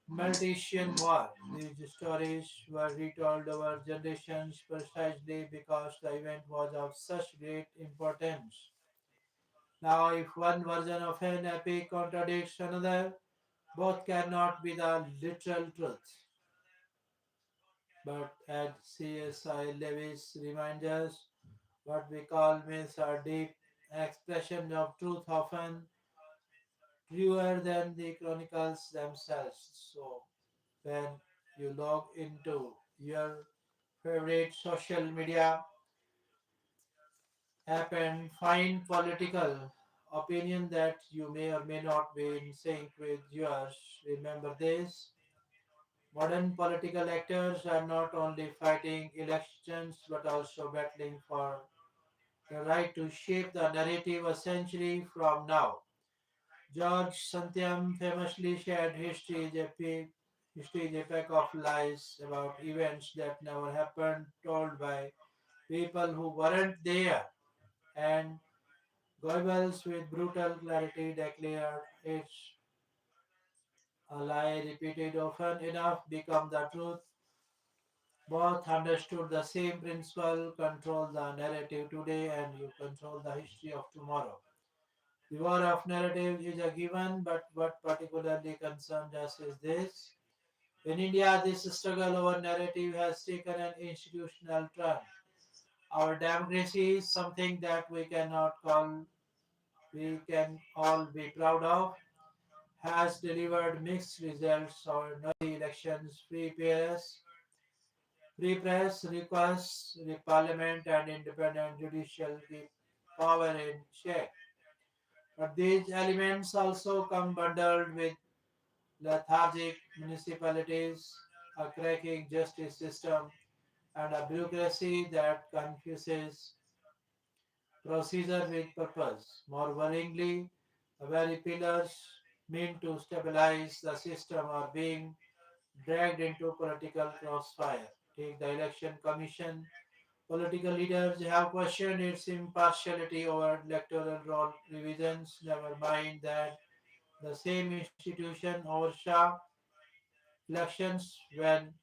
Maltesian War. These stories were retold over generations precisely because the event was of such great importance. Now, if one version of an epic contradicts another, both cannot be the literal truth. But as C.S.I. Lewis reminds us, what we call myths are deep expressions of truth, often truer than the chronicles themselves. So, when you log into your favorite social media app and find political opinion that you may or may not be in sync with yours, remember this. Modern political actors are not only fighting elections but also battling for the right to shape the narrative a century from now. George Santiam famously shared history is a pack of lies about events that never happened, told by people who weren't there, and Goebbels with brutal clarity declared it's a lie repeated often enough become the truth. Both understood the same principle: control the narrative today and you control the history of tomorrow. The war of narrative is a given, but what particularly concerns us is this. In India, this struggle over narrative has taken an institutional turn. Our democracy is something that we can all be proud of, has delivered mixed results. Our noisy elections, free press requests, the parliament and independent judicial keep power in check. But these elements also come bundled with lethargic municipalities, a cracking justice system, and a bureaucracy that confuses procedure with purpose. More worryingly, the very pillars meant to stabilize the system are being dragged into political crossfire. Take the election commission. Political leaders have questioned its impartiality over electoral roll revisions, never mind that the same institution oversaw elections when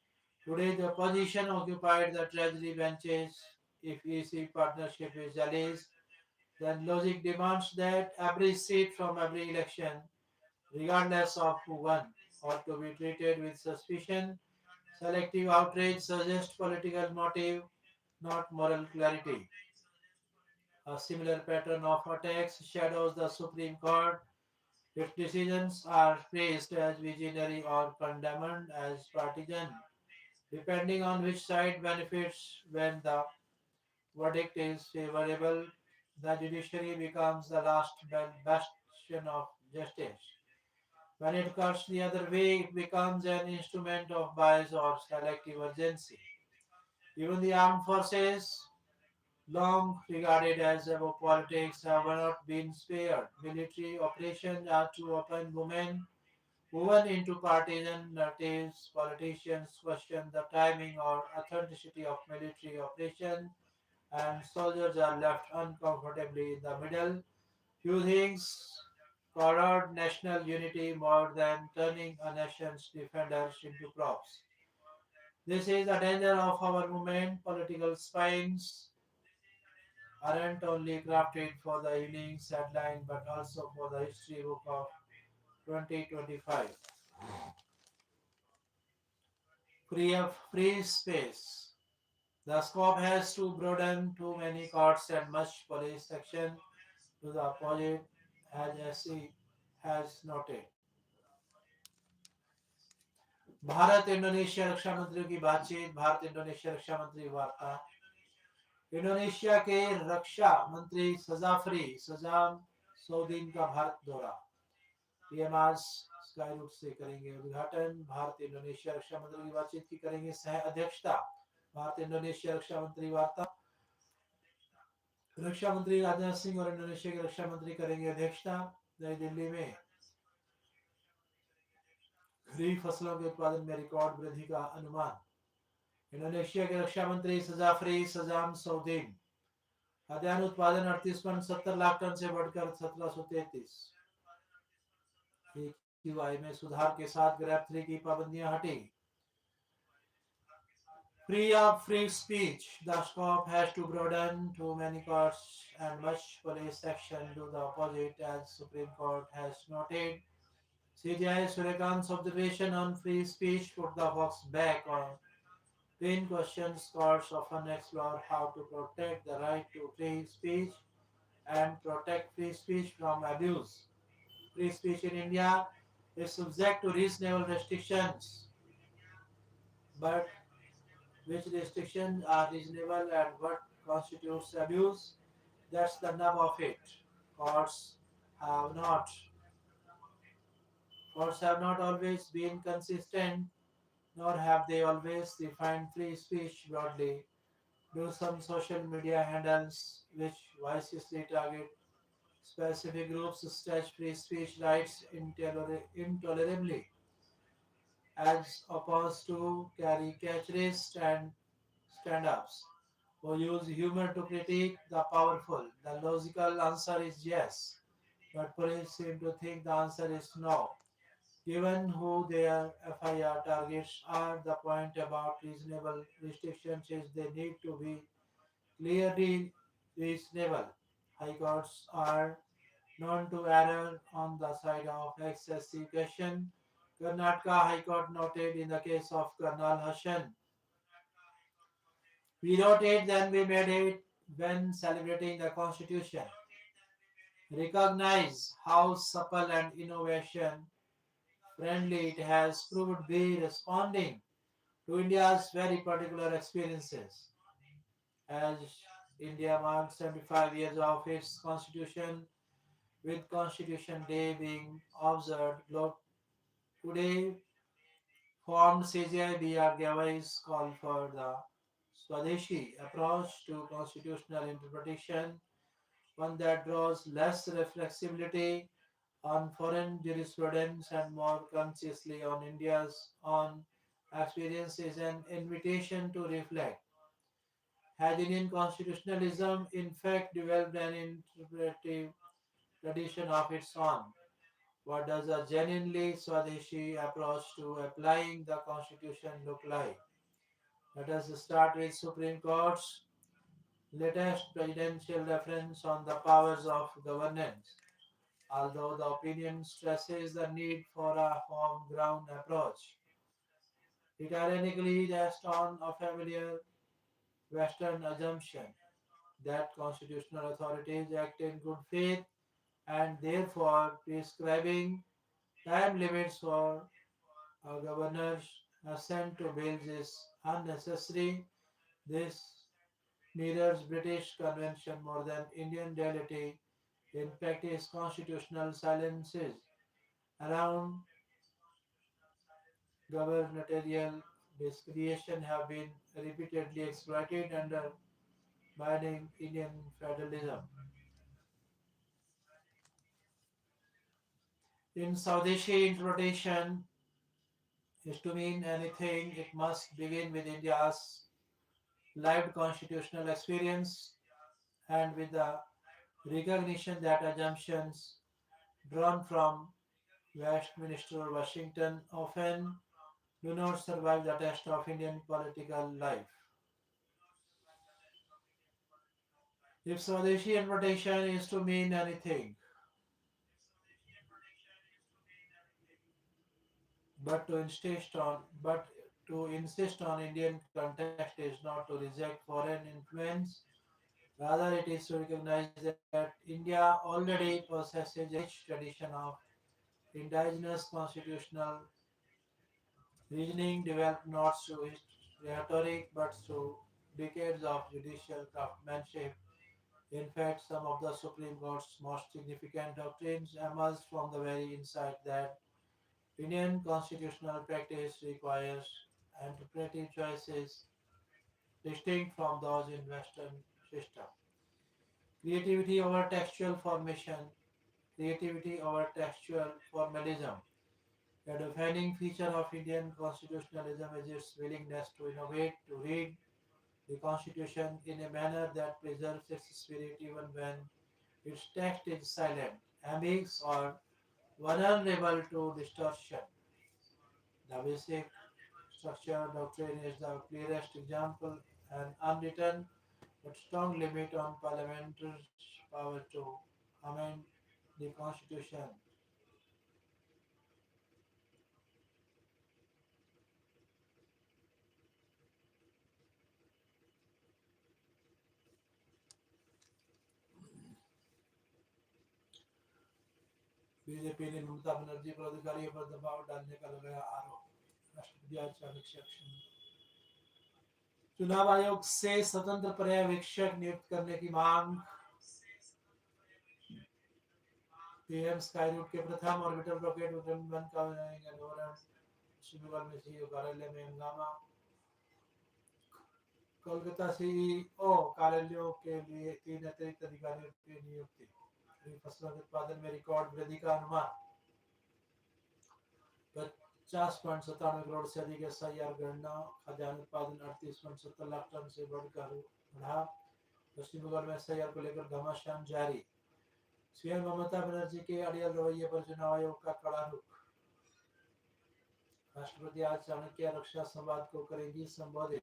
today the opposition occupied the treasury benches. If EC partnership is alleged, then logic demands that every seat from every election, regardless of who won, ought to be treated with suspicion. Selective outrage suggests political motive, not moral clarity. A similar pattern of attacks shadows the Supreme Court. Its decisions are praised as visionary or condemned as partisan, depending on which side benefits. When the verdict is favorable, the judiciary becomes the last bastion of justice. When it cuts the other way, it becomes an instrument of bias or selective urgency. Even the armed forces, long regarded as above politics, have not been spared. Military operations are too often woven into partisan narratives. Politicians question the timing or authenticity of military operations, and soldiers are left uncomfortably in the middle. Few things corrode national unity more than turning a nation's defenders into props. This is the danger of our movement. Political spines aren't only crafted for the evening's headline but also for the history book of 2025. Free space. The scope has to broaden. Too many courts and much police action to the opposite, as SE has noted. Bharat Indonesia रक्षा मंत्रियों की बातचीत. Bharat Indonesia रक्षा मंत्री वार्ता. Indonesia के रक्षा मंत्री सजाफरी सजाम सऊदीन का भारत दौरा। पीएम आज स्काई रूट से करेंगे उद्घाटन। भारत इंडोनेशिया रक्षा मंत्री की बातचीत की करेंगे सह अध्यक्षता। भारत इंडोनेशिया रक्षा मंत्री वार्ता। रक्षा मंत्री राजनाथ सिंह और इंडोनेशिया के रक्षा मंत्री करेंगे अध्यक्षता। नई दिल्ली में खरीफ फसलों के उत्पादन में रिकॉर्ड वृद्धि का अनुमान। इंडोनेशिया के रक्षा मंत्री सजाफरी सजाम सऊदीन। खाद्यान्न उत्पादन 38.70 लाख टन से बढ़कर 1733। एक्यूआई में सुधार के साथ ग्रैब 3 की पाबंदियां हटी। Free of free speech. The scope has to broaden to many courts and much police action to the opposite, as Supreme Court has noted. CJI Suryakant's observation on free speech put the fox back on twin questions. Courts often explore how to protect the right to free speech and protect free speech from abuse. Free speech in India is subject to reasonable restrictions, but which restrictions are reasonable and what constitutes abuse? That's the nub of it. Courts have not courts have not always been consistent, nor have they always defined free speech broadly. Do some social media handles which viciously target specific groups stretch free speech rights intolerably, as opposed to caricaturists and stand-ups who use humor to critique the powerful? The logical answer is yes, but police seem to think the answer is no. Given who their FIR targets are, the point about reasonable restrictions is they need to be clearly reasonable. High courts are known to err on the side of excessive caution. Karnataka High Court noted in the case of Karnal Hassan. We wrote it, then we made it when celebrating the Constitution. Recognize how supple and innovation friendly it has proved be responding to India's very particular experiences. As India marks 75 years of its constitution, with Constitution Day being observed today, formed CGI BR Gavai's call for the Swadeshi approach to constitutional interpretation, one that draws less reflexivity on foreign jurisprudence and more consciously on India's own experience, is an invitation to reflect. Has Indian constitutionalism in fact developed an interpretive tradition of its own? What does a genuinely Swadeshi approach to applying the constitution look like? Let us start with Supreme Court's latest presidential reference on the powers of governance. Although the opinion stresses the need for a home ground approach, it ironically rests on a familiar Western assumption that constitutional authorities act in good faith and therefore prescribing time limits for a governor's assent to bills is unnecessary. This mirrors British convention more than Indian reality. In practice, constitutional silences around gubernatorial discretion have been repeatedly exploited, undermining Indian federalism. In Swadeshi interpretation is to mean anything, it must begin with India's lived constitutional experience and with the recognition that assumptions drawn from Westminster or Washington often do not survive the test of Indian political life. If Swadeshi interpretation is to mean anything, but to insist on Indian context is not to reject foreign influence. Rather, it is to recognize that India already possesses a rich tradition of indigenous constitutional reasoning developed not through rhetoric but through decades of judicial craftsmanship. In fact, some of the Supreme Court's most significant doctrines emerged from the very insight that Indian constitutional practice requires interpretive choices distinct from those in Western systems. Creativity over textual formation, creativity over textual formalism. A defining feature of Indian constitutionalism is its willingness to innovate, to read the Constitution in a manner that preserves its spirit even when its text is silent, ambiguous, or vulnerable to distortion. The basic structure doctrine is the clearest example, an unwritten but strong limit on parliament's power to amend the Constitution. BJP ने ममता बनर्जी पर अधिकारियों पर दबाव डालने का लगाया आरोप। राष्ट्रपति आज चाणक्य चुनाव आयोग से स्वतंत्र पर्यवेक्षक नियुक्त करने की मांग। पीएम स्काई रूट के प्रथम ऑर्बिटर रॉकेट उड़ान का विवरण। पश्चिम बंगाल में सीईओ कार्यालय में हंगामा। कोलकाता सीईओ कार्यालयों के लिए 3 अतिरिक्त अधिकारियों की नियुक्ति। फसलों के उत्पादन में रिकॉर्ड वृद्धि का अनुमान। 50.97 करोड़ से अधिक एसआईआर गणना। खाद्यान्न उत्पादन 38.70 लाख टन से बढ़कर बढ़ा। पश्चिम बंगाल में एसआईआर को लेकर घमासान जारी। सीएम ममता बनर्जी के अड़ियल रवैये पर चुनाव आयोग का कड़ा रुख। राष्ट्रपति आज चाणक्य रक्षा संवाद को करेंगी संबोधित।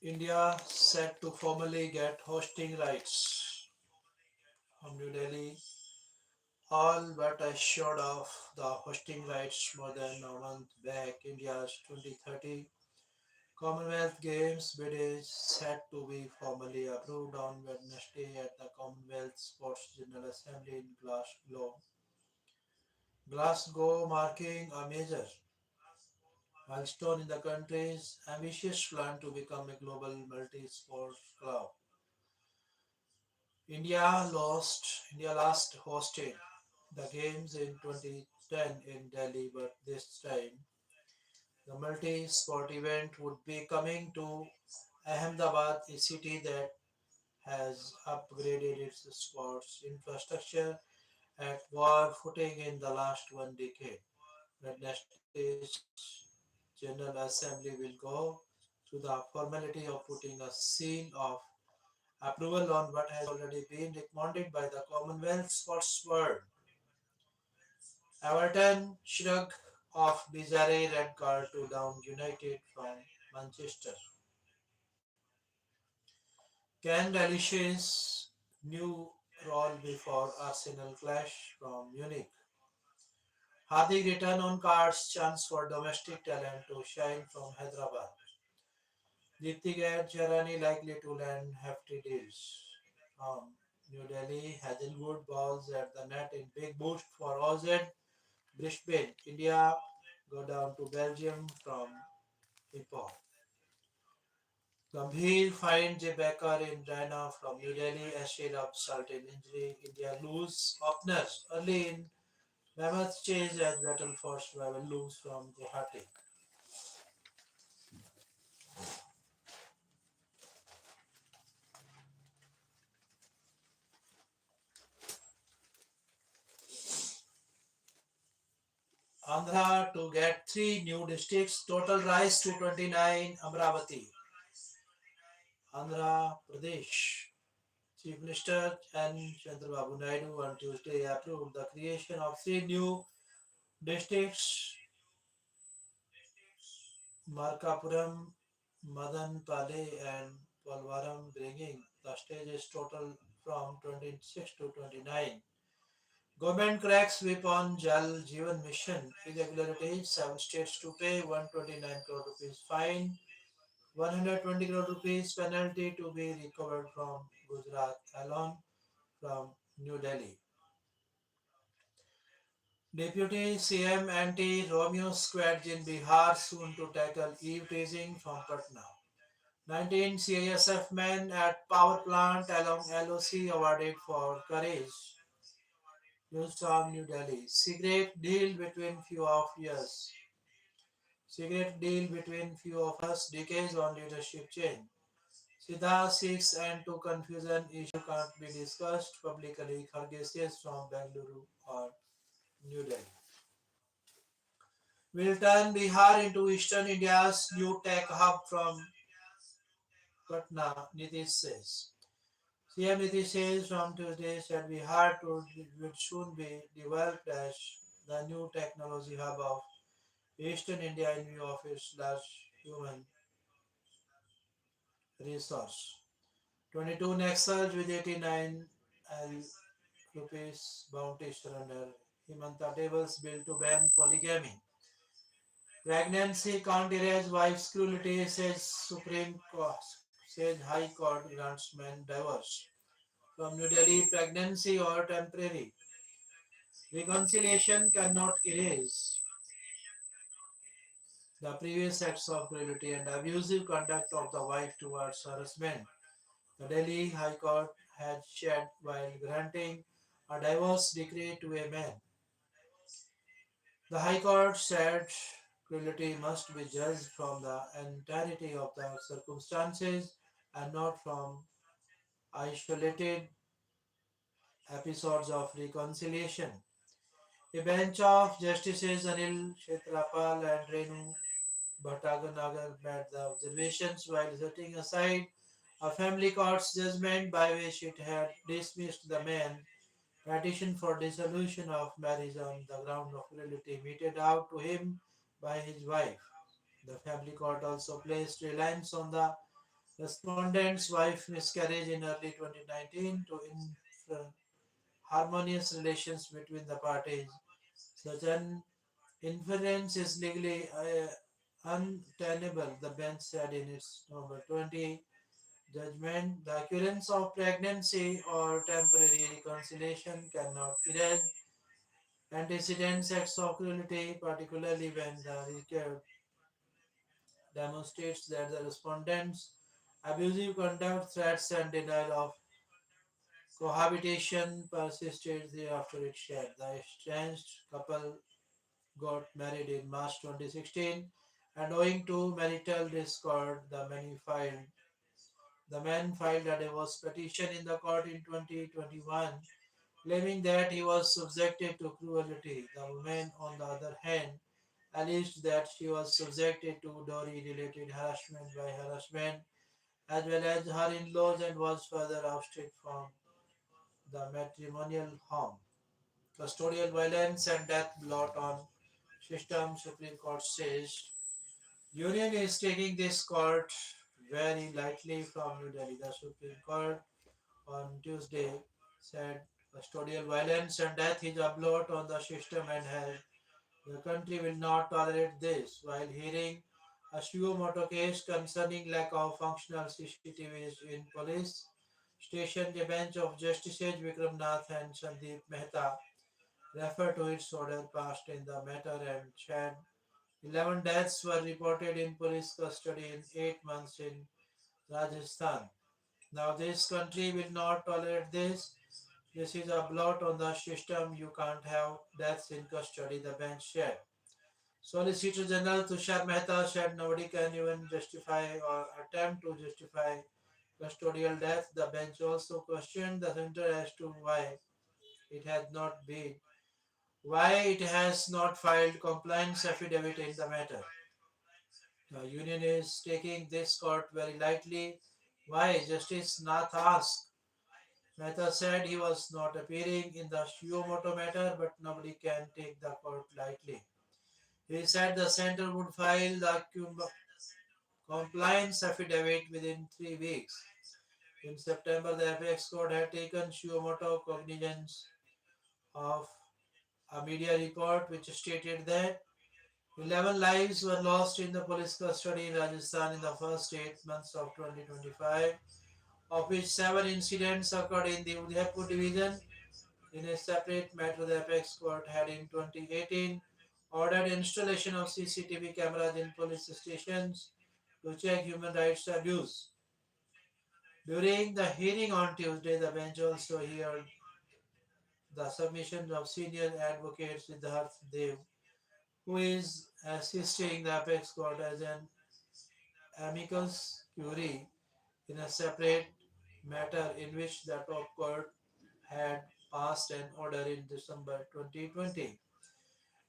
India set to formally get hosting rights from New Delhi, all but assured of the hosting rights more than a month back. India's 2030 Commonwealth Games bid is set to be formally approved on Wednesday at the Commonwealth Sports General Assembly in Glasgow, marking a major milestone in the country's ambitious plan to become a global multi-sport club. India last hosted the games in 2010 in Delhi, but this time the multi-sport event would be coming to Ahmedabad, a city that has upgraded its sports infrastructure at war footing in the last one decade. Wednesday's General Assembly will go through the formality of putting a seal of approval on what has already been recommended by the Commonwealth Sports World. Everton shrugged off bizarre red card to Down United from Manchester. Can Dalish's new role before Arsenal clash from Munich? Hardik return on cards, chance for domestic talent to shine from Hyderabad. Deepti Charani likely to land hefty deals. From New Delhi, Hazelwood balls at the net in big boost for OZ. Brisbane, India go down to Belgium from Ipoh. Gambhir finds a backer in China from New Delhi ahead of certain injury. India lose openers early in Mammoth chase as battle for survival lose from Guwahati. Andhra to get three new districts, total rise to 29. Amravati, Andhra Pradesh. Chief Minister N. Chandrababu Naidu on Tuesday approved the creation of three new districts, Markapuram, Madanpally and Polvaram, bringing the stages total from 26 to 29. Government cracks whip on Jal Jeevan Mission irregularities, 7 states to pay 129 crore rupees fine, 120 crore rupees penalty to be recovered from Gujarat alone from New Delhi. Deputy CM anti-Romeo squads in Bihar soon to tackle eve teasing from Patna. 19 CISF men at power plant along LOC awarded for courage used from New Delhi. Secret deal between few of us, decades on leadership change. Siddha seeks end to confusion, issue can't be discussed publicly. Kharge says from Bengaluru or New Delhi. Will turn Bihar into Eastern India's new tech hub from Patna, Nitish says. CM Nitish says from Tuesday said Bihar will soon be developed as the new technology hub of Eastern India in view of its large human resource. 22 Naxals with 89 L rupees bounty surrender. Himanta Devas bill to ban polygamy. Pregnancy can't erase wife's cruelty, says High Court grants men divorce. From New Delhi, pregnancy or temporary reconciliation cannot erase the previous acts of cruelty and abusive conduct of the wife towards her husband. The Delhi High Court had said while granting a divorce decree to a man. The High Court said cruelty must be judged from the entirety of the circumstances and not from isolated episodes of reconciliation. A bench of Justices Anil Kshetrapal and Renu Bhattanagar made the observations while setting aside a family court's judgment by which it had dismissed the man petition for dissolution of marriage on the ground of cruelty meted out to him by his wife. The family court also placed reliance on the Respondent's wife miscarriage in early 2019 to harmonious relations between the parties. Such an inference is legally untenable, the bench said in its November 20 judgment. The occurrence of pregnancy or temporary reconciliation cannot erase antecedent acts of cruelty, particularly when the record demonstrates that the respondents' abusive conduct, threats, and denial of cohabitation persisted thereafter it shared. The estranged couple got married in March 2016, and owing to marital discord, the man filed a divorce petition in the court in 2021, claiming that he was subjected to cruelty. The woman, on the other hand, alleged that she was subjected to dowry-related harassment by her husband as well as her in-laws and was further ousted from the matrimonial home. Custodial violence and death blot on system, Supreme Court says. Union is taking this court very lightly from New Delhi. The Supreme Court on Tuesday said custodial violence and death is a blot on the system and has the country will not tolerate this. While hearing a suo moto case concerning lack of functional CCTVs in police station, the bench of Justices Vikram Nath and Sandeep Mehta referred to its order passed in the matter and said 11 deaths were reported in police custody in 8 months in Rajasthan. Now, this country will not tolerate this. This is a blot on the system. You can't have deaths in custody, the bench said. Solicitor General Tushar Mehta said nobody can even justify or attempt to justify custodial death. The bench also questioned the center as to why it has not filed compliance affidavit in the matter. The union is taking this court very lightly. Why? Justice Nath asked. Mehta said he was not appearing in the Shiomoto matter, but nobody can take the court lightly. He said the center would file the compliance affidavit within 3 weeks. In September, the apex court had taken Shiomoto cognizance of a media report which stated that 11 lives were lost in the police custody in Rajasthan in the first 8 months of 2025, of which 7 incidents occurred in the Udaipur division. In a separate matter, the apex court had in 2018 ordered installation of CCTV cameras in police stations to check human rights abuse. During the hearing on Tuesday, the bench also heard the submissions of senior advocate Siddharth Dev, who is assisting the apex court as an amicus curiae in a separate matter in which the top court had passed an order in December 2020.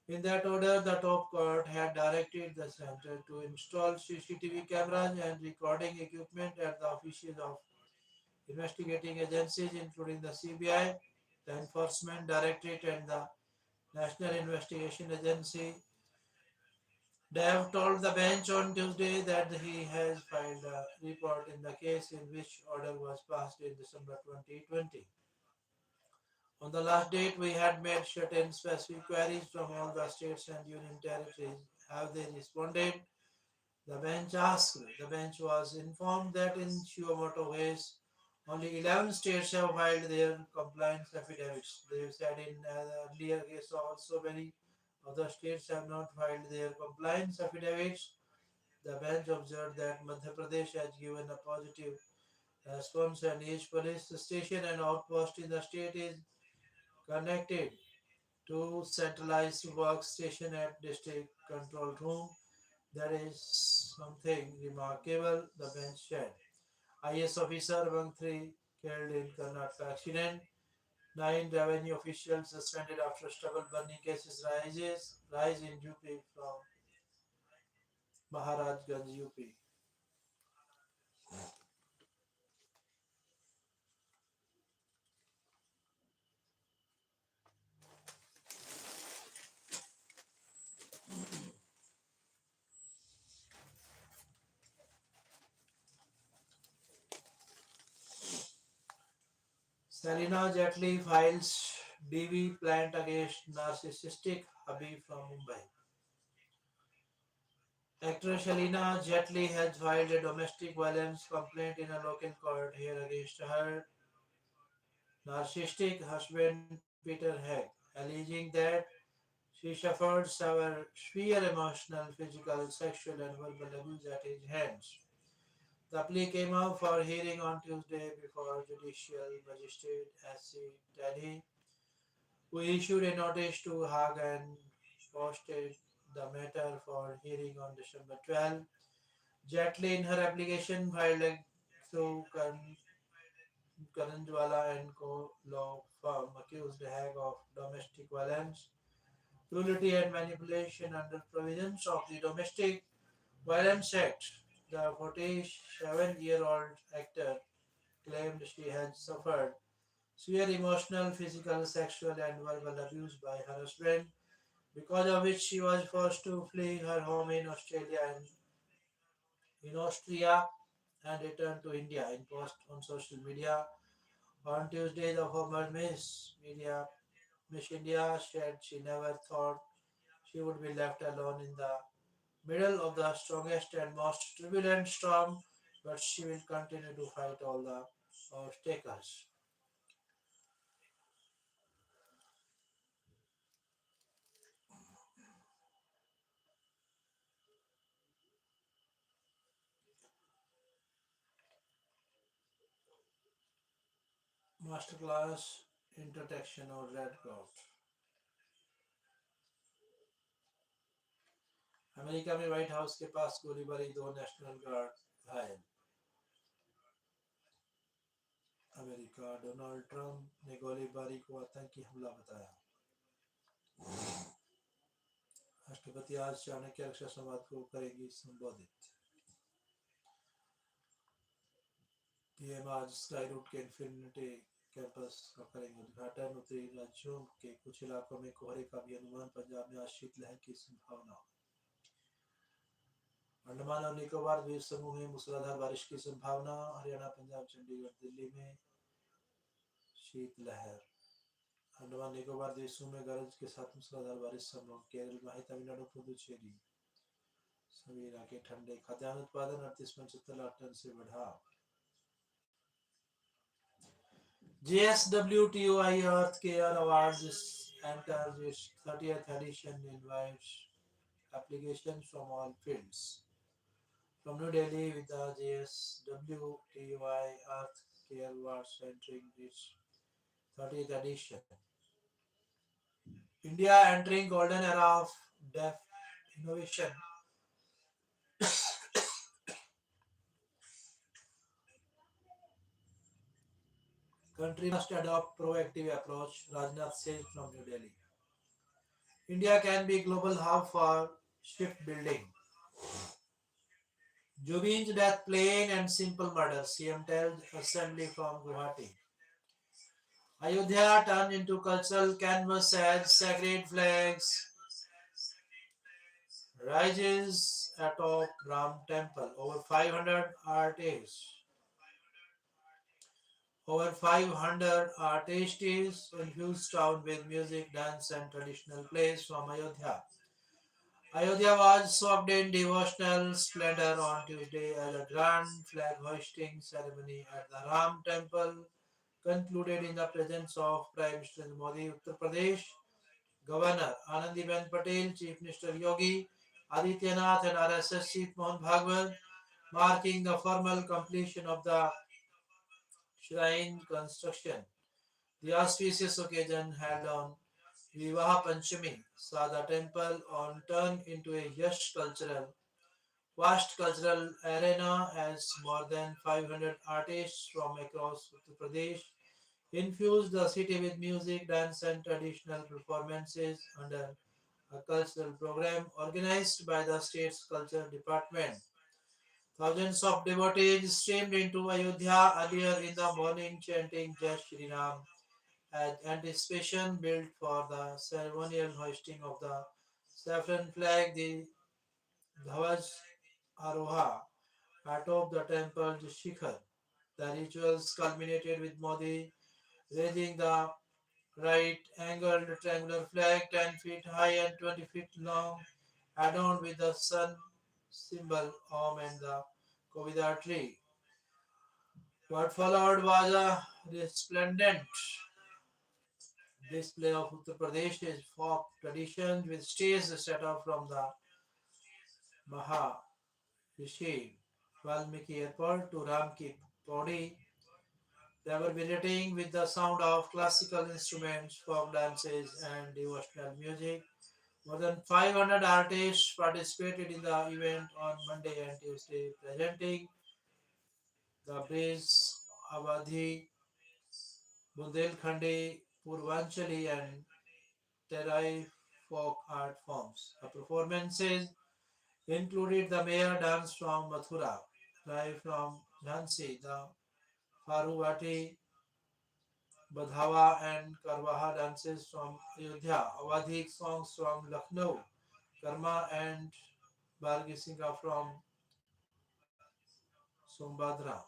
In that order, the top court had directed the center to install CCTV cameras and recording equipment at the offices of investigating agencies, including the CBI, the Enforcement Directorate, and the National Investigation Agency. Dev told the bench on Tuesday that he has filed a report in the case in which order was passed in December 2020. On the last date, we had made certain specific queries from all the states and union territories. Have they responded? The bench asked. The bench was informed that in Shiomoto case, only 11 states have filed their compliance affidavits. They said in earlier case also many other states have not filed their compliance affidavits. The bench observed that Madhya Pradesh has given a positive response and each police station and outpost in the state is connected to centralized workstation at district control room. That is something remarkable, the bench said. IS officer among 3 killed in Karnataka accident. 9 revenue officials suspended after stubble burning cases rise in UP from Maharajganj, UP. Selena Jetli files DV plant against narcissistic hubby from Mumbai. Actress Selena Jetli has filed a domestic violence complaint in a local court here against her narcissistic husband Peter Hegg, alleging that she suffered severe emotional, physical, sexual, and verbal abuse at his hands. The plea came up for hearing on Tuesday before Judicial Magistrate S.C. Teddy, who issued a notice to Hague and posted the matter for hearing on December 12. Jetli, in her application filed through Karanjwala and Co. law firm, accused Hague of domestic violence, cruelty, and manipulation under provisions of the Domestic Violence Act. The 47-year-old actor claimed she had suffered severe emotional, physical, sexual, and verbal abuse by her husband, because of which she was forced to flee her home in Australia and in Austria and return to India. In post on social media on Tuesday, the former Miss India said she never thought she would be left alone in the middle of the strongest and most turbulent storm, but she will continue to fight all the obstacles. Masterclass Intersection और red cross. America में white house के पास गोलीबारी, दो national guard घायल। America Donald Trump ने गोलीबारी को आतंकी हमला बताया। राष्ट्रपति आज चाणक्य रक्षा संवाद को करेंगी संबोधित। पीएम आज स्काई रूट के इन्फिनिटी कैंपस का करेंगे उद्घाटन। उत्तरी राज्यों के कुछ इलाकों में कोहरे का भी अनुमान। पंजाब में आज शीतलहर की संभावना। अंडमान और निकोबार द्वीप समूह में मूसलाधार बारिश की संभावना। हरियाणा, पंजाब, चंडीगढ़, दिल्ली में शीतलहर। अंडमान निकोबार द्वीप समूह में गरज के साथ मूसलाधार बारिश संभव। केरल, माही, तमिलनाडु, पुदुचेरी सभी इलाके ठंडे। खाद्यान्न उत्पादन 38.70 लाख टन से बढ़ा। JSWTOI Earth Care Awards enters its 30th edition, invites applications from all fields. From New Delhi, with the JSWTOI Earth Care Awards entering its 30th edition. India entering golden era of deaf innovation. Country must adopt proactive approach, Rajnath says from New Delhi. India can be global hub for shipbuilding. Jubin's death plain and simple murder, CM tells assembly from Guwahati. Ayodhya turned into cultural canvas as sacred flags rises atop Ram temple. Over 500 artists infused town with music, dance and traditional plays from Ayodhya. Ayodhya was soaked in devotional splendor on Tuesday as a grand flag hoisting ceremony at the Ram temple concluded in the presence of Prime Minister Modi, Uttar Pradesh Governor Anandiben Patel, Chief Minister Yogi Adityanath and RSS Chief Mohan Bhagwat, marking the formal completion of the shrine construction. The auspicious occasion held on Vivaha Panchami saw the temple on turn into a vast cultural arena as more than 500 artists from across Uttar Pradesh infused the city with music, dance, and traditional performances under a cultural program organized by the state's culture department. Thousands of devotees streamed into Ayodhya earlier in the morning chanting Jai Shri Ram as anticipation built for the ceremonial hoisting of the saffron flag, the Dhawaj Aroha, atop the temple's shikhar. The rituals culminated with Modi raising the right angled triangular flag 10 feet high and 20 feet long, adorned with the sun symbol Om and the Kovida tree. What followed was a resplendent display of Uttar Pradesh's folk traditions with stage set up from the Maharishi Valmiki Airport to Ram Ki Paudi, reverberating with the sound of classical instruments, folk dances, and devotional music. More than 500 artists participated in the event on Monday and Tuesday, presenting the Breeze, Awadhi, Bundelkhandi, Purvanchali, and Terai folk art forms. The performances included the Maya dance from Mathura, Rai from Jhansi, the Faruvati, Badhawa, and Karwaha dances from Ayodhya, Awadhi songs from Lucknow, Karma and Bargisinga from Sombadra.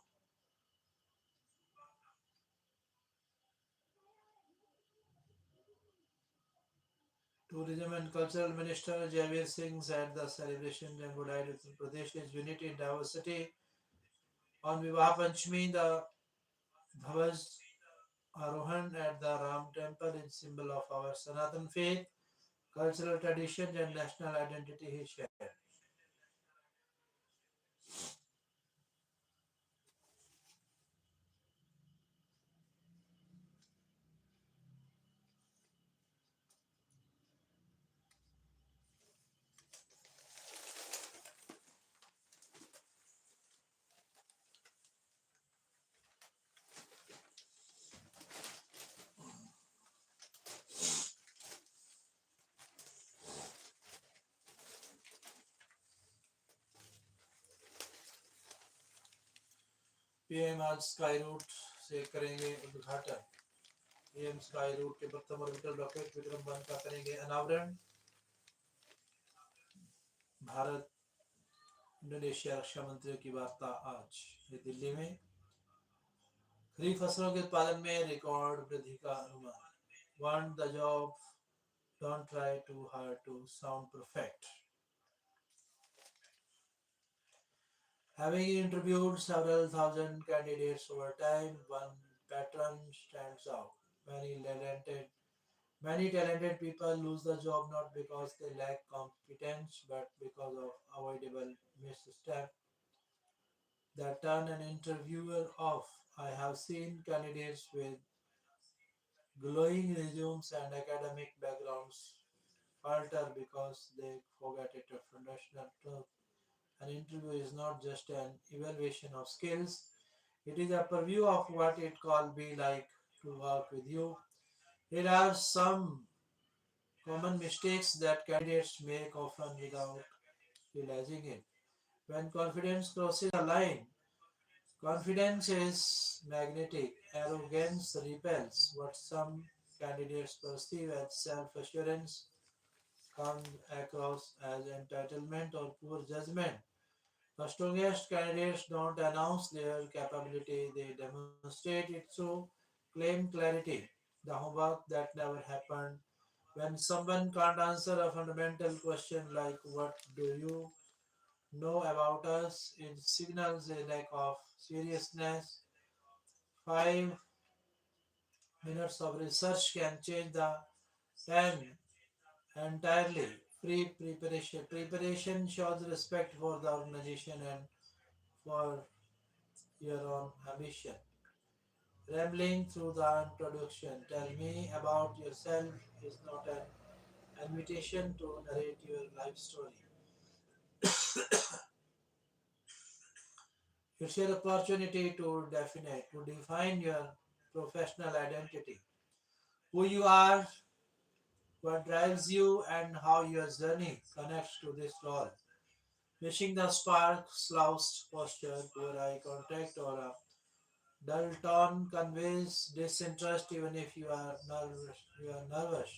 Tourism and Cultural Minister Javeer Singh said the celebration embodied Uttar Pradesh's unity and diversity. On Vivah Panchami, the Dhavas Arohan at the Ram Temple is symbol of our Sanatan faith, cultural traditions, and national identity, he shared. PM आज sky root से करेंगे उद्घाटन PM sky root के प्रथम orbital rocket Vikram one का करेंगे अनावरण Bharat Indonesia रक्षा मंत्रियों की वार्ता आज नई दिल्ली में खरीफ फसलों के उत्पादन में रिकॉर्ड वृद्धि का अनुमान want the job don't try too hard to sound perfect having interviewed several thousand candidates over time one pattern stands out many talented people lose the job not because they lack competence but because of avoidable missteps that turn an interviewer off. I have seen candidates with glowing resumes and academic backgrounds falter because they forget a foundational truth. An interview is not just an evaluation of skills, it is a preview of what it will be like to work with you. Here are some common mistakes that candidates make often without realizing it. When confidence crosses a line, confidence is magnetic, arrogance repels. What some candidates perceive as self assurance comes across as entitlement or poor judgment. The strongest candidates don't announce their capability, they demonstrate it through claim clarity. The homework that never happened. When someone can't answer a fundamental question like, what do you know about us? It signals a lack of seriousness. 5 minutes of research can change the time entirely. Free preparation. Preparation shows respect for the organization and for your own ambition. Rambling through the introduction, tell me about yourself is not an invitation to narrate your life story. It's your opportunity to define your professional identity, who you are, what drives you, and how your journey connects to this role. Missing the spark, slouched posture, poor eye contact, or a dull tone conveys disinterest even if you are nervous.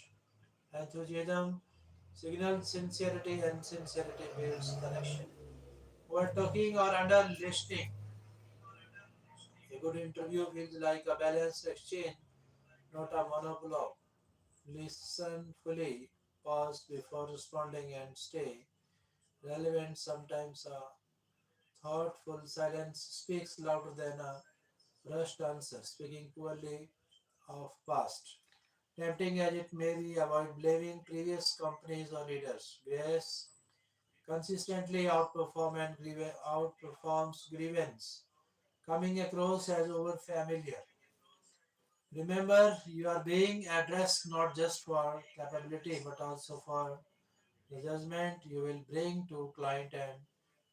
Enthusiasm signals sincerity, and sincerity builds connection. Over talking or under listening, a good interview feels like a balanced exchange. not a monologue. Listen fully, pause before responding, and stay relevant. Sometimes a thoughtful silence speaks louder than a rushed answer. Speaking poorly of past. Tempting as it may be, avoid blaming previous companies or leaders. Grace consistently outperforms grievance, coming across as over familiar. Remember, you are being addressed not just for capability but also for the judgment you will bring to client and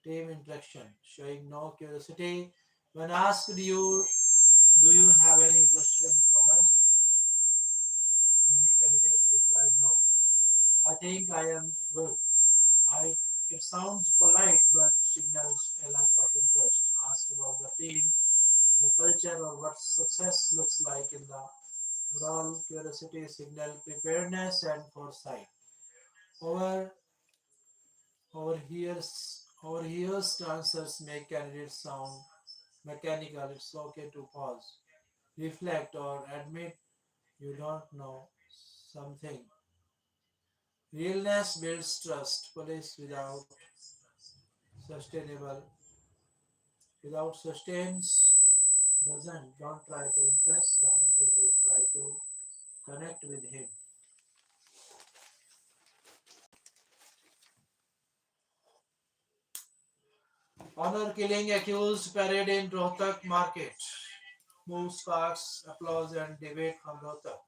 team interaction. Showing no curiosity when asked you, do you have any question for us? Many candidates reply no. I think I am good. I it sounds polite but signals a lack of interest. Ask about the team, the culture, or what success looks like in the role. Curiosity signal preparedness and foresight. Over overhears answers make candidates sound mechanical. It's okay to pause, reflect, or admit you don't know something. Realness builds trust. Police sustainable without sustains doesn't. Don't try to impress the interview. Try to connect with him. Honor killing accused parade in Rohtak market. Move sparks applause and debate from Rohtak.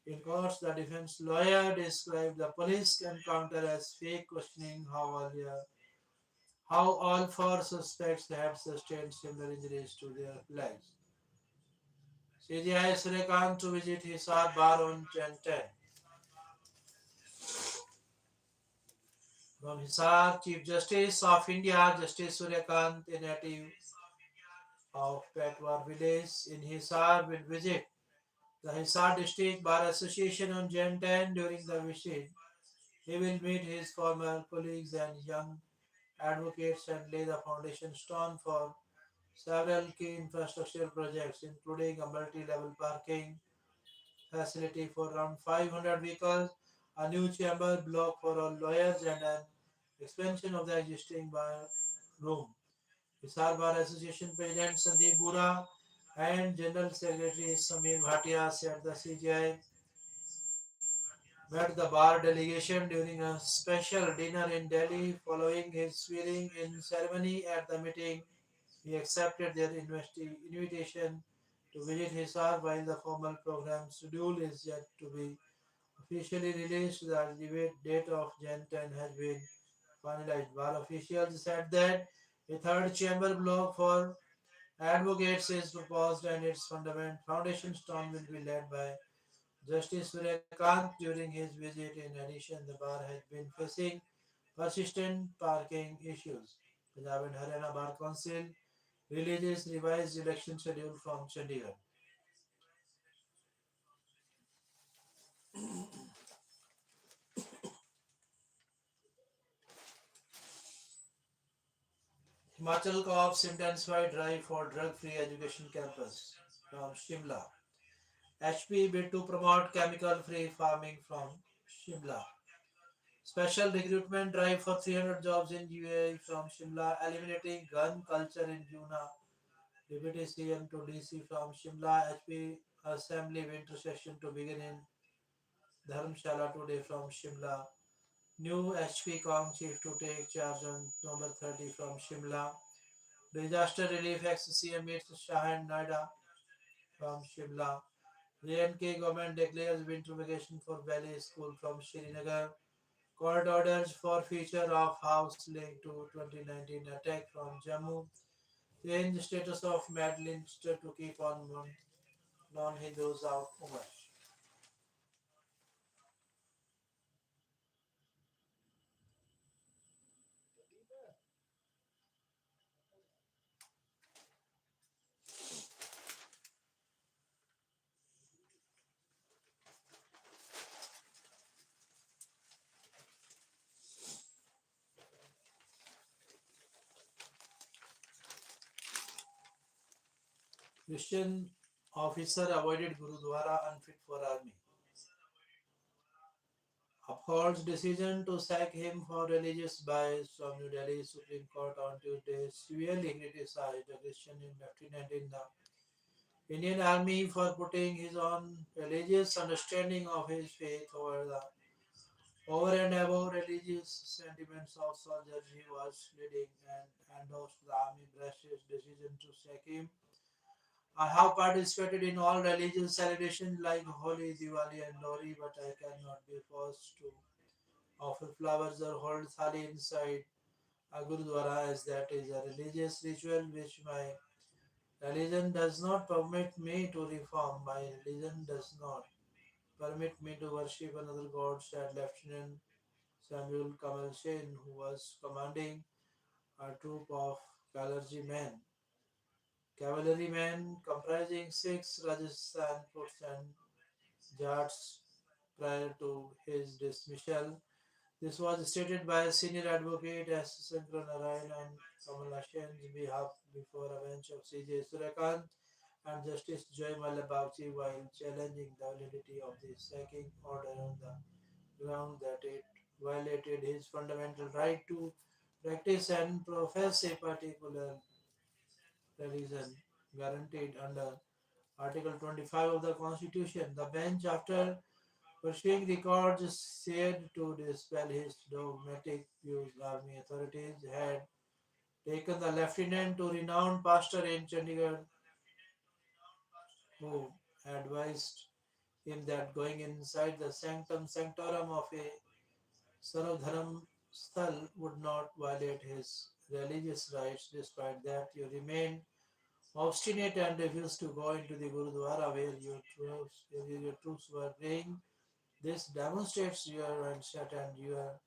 In court, the defense lawyer described the police encounter as fake, questioning how all four suspects had sustained similar injuries to their legs. CGI Suryakant to visit Hisar Bar on Jan 10. From Hisar, Chief Justice of India, Justice Suryakant, a native of Petwar village in Hisar, will visit the Hisar District Bar Association on Jan 10. During the visit, he will meet his former colleagues and young advocates and lay the foundation stone for several key infrastructure projects, including a multi-level parking facility for around 500 vehicles, a new chamber block for all lawyers, and an expansion of the existing bar room. Hisar Bar Association President Sandeep Bura and General Secretary Samir Bhatia said the CGI met the bar delegation during a special dinner in Delhi following his swearing in ceremony. At the meeting, he accepted their invitation to visit Hisar while the formal program schedule is yet to be officially released. The date of Jan 10 has been finalized. Bar officials said that a third chamber block for advocates is proposed and its foundation stone will be led by Justice Suryakant during his visit. In addition, the bar has been facing persistent parking issues. Punjab and Haryana Bar Council releases revised election schedule from Chandigarh. Himachal Corps intensified drive for drug-free education campus from Shimla. HP bid to promote chemical-free farming from Shimla. Special recruitment drive for 300 jobs in UAE from Shimla. Eliminating gun culture in Juna. Deputy CM to DC from Shimla. HP Assembly winter session to begin in Dharamshala today from Shimla. New HP Kong chief to take charge on November 30 from Shimla. Disaster relief ex-CM meets Shah and Noida from Shimla. JNK government declares winter vacation for Valley School from Srinagar. Court orders for future of house linked to 2019 attack from Jammu. Change status of Madeline to keep on non-Hindus out. Umar. Question Officer avoided Gurudwara unfit for army. Upholds decision to sack him for religious bias from New Delhi Supreme Court on Tuesday severely criticized a Christian lieutenant in the Indian Army for putting his own religious understanding of his faith over and above religious sentiments of soldiers he was leading and endorsed the army brash's decision to sack him. I have participated in all religious celebrations like Holi, Diwali, and Lori, but I cannot be forced to offer flowers or hold thali inside a gurudwara, as that is a religious ritual which my religion does not permit me to reform. My religion does not permit me to worship another god, said Lieutenant Samuel Kamal Sen, who was commanding a troop of cavalrymen comprising six Rajasthan troops and Jats prior to his dismissal. This was stated by a senior advocate Assistant Narayan on Kamal Sen's behalf before a bench of C.J. Suryakant and Justice Joy Mallabhavchi while challenging the validity of the sacking order on the ground that it violated his fundamental right to practice and profess a particular religion guaranteed under Article 25 of the Constitution. The bench, after pursuing records, said to dispel his dogmatic views, army authorities had taken the lieutenant to renowned pastor in Chandigarh who advised him that going inside the sanctum sanctorum of a Sarvadharam Sthal would not violate his religious rights. Despite that, you remain obstinate and refuse to go into the Gurudwara where your troops were praying. This demonstrates your mindset and your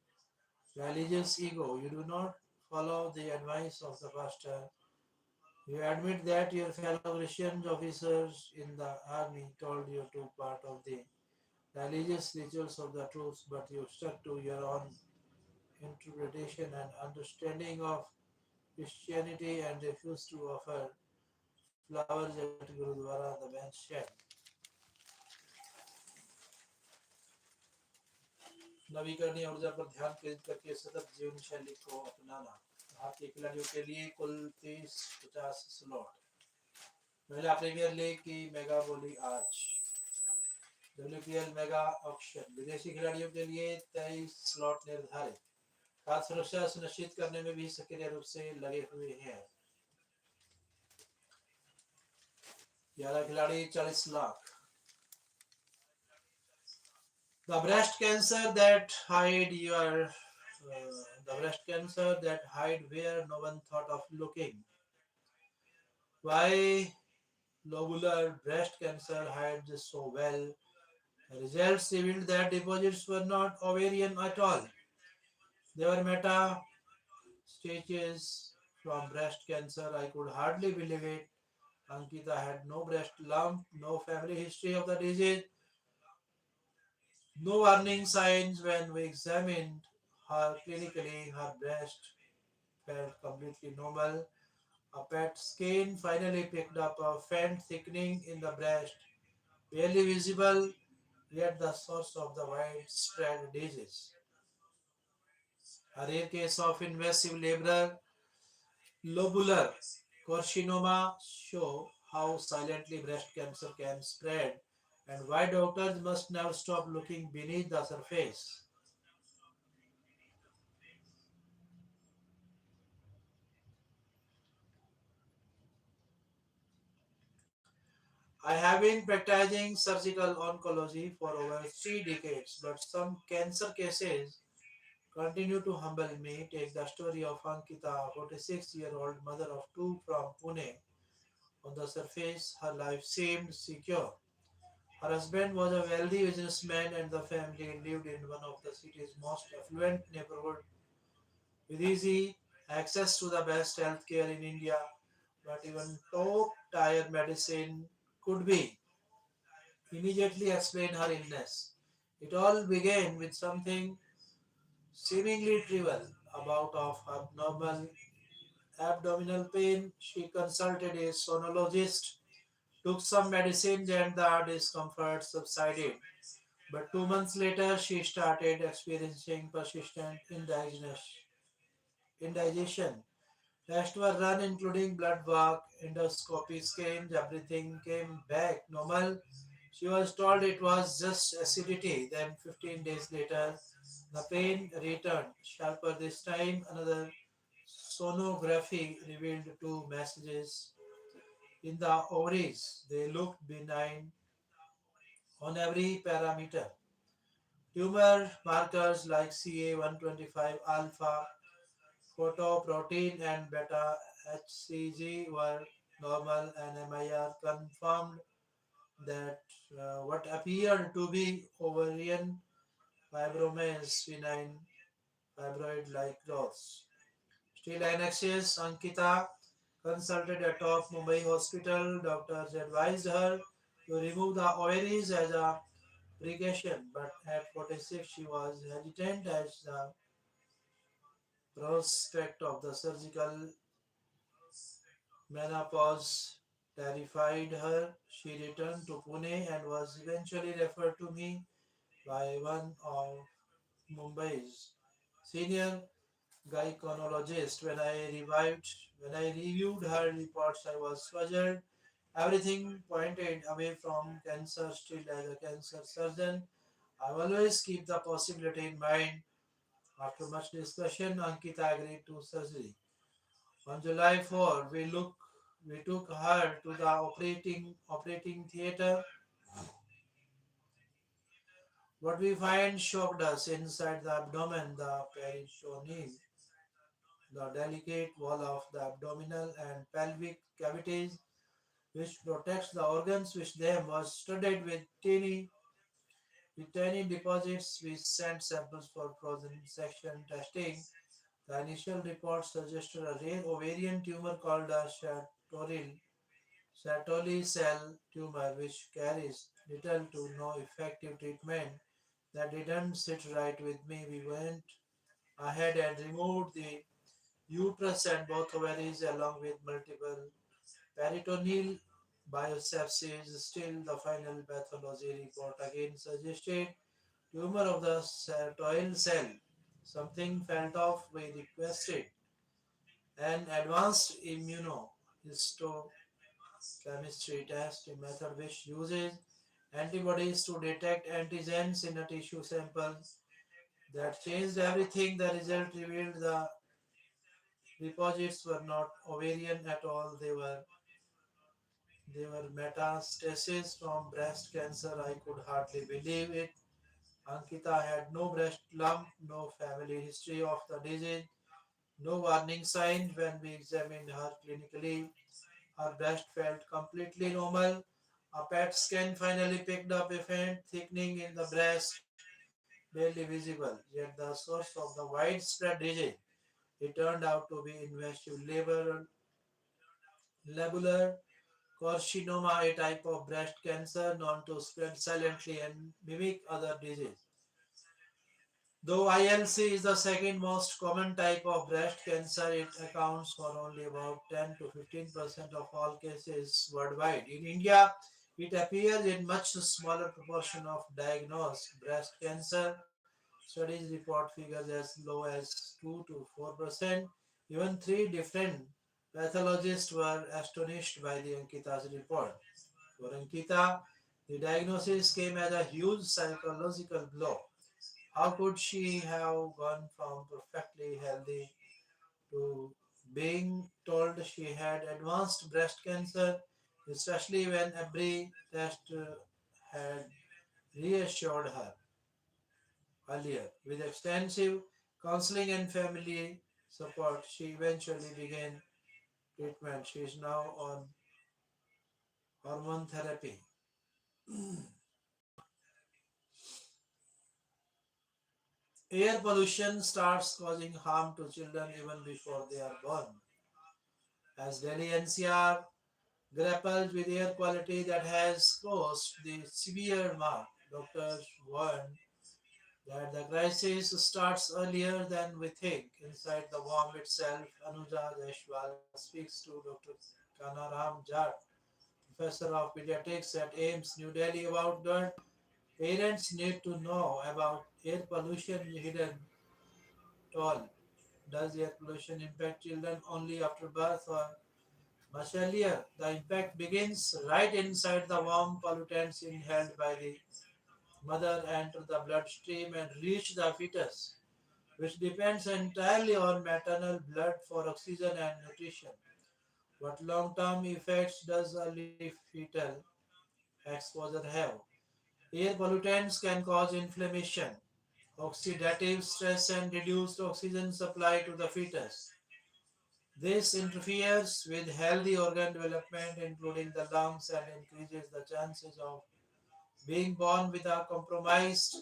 religious ego. You do not follow the advice of the pastor. You admit that your fellow Christian officers in the army told you to part of the religious rituals of the troops, but you stuck to your own interpretation and understanding of Christianity and refused to offer flowers at Gurudwara, the bench said. नवीकरणीय ऊर्जा पर ध्यान केंद्रित करके सतत जीवन शैली को अपनाना। भारतीय खिलाड़ियों के लिए कुल 30-50 स्लॉट। महिला प्रीमियर लीग की मेगा बोली आज। WPL मेगा ऑक्शन, विदेशी खिलाड़ियों के लिए 23 स्लॉट निर्धारित। खाद्य सुरक्षा सुनिश्चित करने में भी सक्रिय रूप से लगे हुए हैं। 11 खिलाड़ी 40 lakh. The breast cancer that hide your the breast cancer that hide where no one thought of looking. Why lobular breast cancer hides so well? Results revealed that deposits were not ovarian at all. They were metastases from breast cancer. I could hardly believe it. Ankita had no breast lump, no family history of the disease, no warning signs. When we examined her clinically, her breast felt completely normal. A PET scan finally picked up a faint thickening in the breast, barely visible, yet the source of the widespread disease. A rare case of invasive lobular carcinoma show how silently breast cancer can spread and why doctors must never stop looking beneath the surface. I have been practicing surgical oncology for over 3 decades, but some cancer cases continue to humble me. Take the story of Ankita, a 46-year-old mother of two from Pune. On the surface, her life seemed secure. Her husband was a wealthy businessman, and the family lived in one of the city's most affluent neighborhoods with easy access to the best healthcare in India. But even top tier medicine could be immediately explain her illness. It all began with something seemingly trivial, a bout of abnormal abdominal pain. She consulted a sonologist took some medicine, and the discomfort subsided. But 2 months later, she started experiencing persistent indigestion. Tests were run, including blood work, endoscopy scans, everything came back normal. She was told it was just acidity. Then, 15 days later, the pain returned, sharper this time. Another sonography revealed two messages in the ovaries. They looked benign on every parameter. Tumor markers like CA125 alpha, photoprotein, and beta HCG were normal, and MIR confirmed that what appeared to be ovarian fibromas, benign fibroid like growths. Still anxious, Ankita consulted a top Mumbai hospital. Doctors advised her to remove the ovaries as a precaution, but at 46 she was hesitant as the prospect of the surgical menopause terrified her. She returned to Pune and was eventually referred to me by one of Mumbai's senior gynecologist. When I reviewed her reports, I was puzzled. Everything pointed away from cancer. Still, as a cancer surgeon, I always keep the possibility in mind. After much discussion, Ankita agreed to surgery. On July 4, we took her to the operating theater. What we find shocked us inside the abdomen, the peritoneum, the delicate wall of the abdominal and pelvic cavities, which protects the organs which them was studded with tiny deposits. We sent samples for frozen section testing. The initial report suggested a rare ovarian tumor called a Sertoli cell tumor, which carries little to no effective treatment. That didn't sit right with me. We went ahead and removed the uterus and both ovaries along with multiple peritoneal biopsies. Still, the final pathology report again suggested tumor of the sertoli cell. Something felt off. We requested an advanced immunohistochemistry test, a method which uses antibodies to detect antigens in a tissue sample. That changed everything. The result revealed the deposits were not ovarian at all. They were metastases from breast cancer. I could hardly believe it. Ankita had no breast lump, no family history of the disease, no warning signs. When we examined her clinically, her breast felt completely normal. A PET scan finally picked up a faint thickening in the breast, barely visible. Yet the source of the widespread disease, it turned out to be invasive labular carcinoma, a type of breast cancer known to spread silently and mimic other diseases. Though ILC is the second most common type of breast cancer, it accounts for only about 10 to 15% of all cases worldwide. In India, it appears in much smaller proportion of diagnosed breast cancer. Studies report figures as low as 2 to 4%. Even three different pathologists were astonished by the Ankita's report. For Ankita, the diagnosis came as a huge psychological blow. How could she have gone from perfectly healthy to being told she had advanced breast cancer, especially when every test had reassured her earlier? With extensive counseling and family support, she eventually began treatment. She is now on hormone therapy. Air pollution starts causing harm to children even before they are born. As Delhi NCR grapples with air quality that has crossed the severe mark, doctors warn that the crisis starts earlier than we think. Inside the bomb itself, Anuja Jaiswal speaks to Dr. Kanaram Jat, professor of pediatrics at AIMS New Delhi, about that parents need to know about air pollution hidden toll. Does air pollution impact children only after birth or much earlier? The impact begins right inside the warm pollutants inhaled by the mother enter the bloodstream and reach the fetus, which depends entirely on maternal blood for oxygen and nutrition. What long-term effects does early fetal exposure have? Air pollutants can cause inflammation, oxidative stress, and reduced oxygen supply to the fetus. This interferes with healthy organ development, including the lungs, and increases the chances of being born with a compromised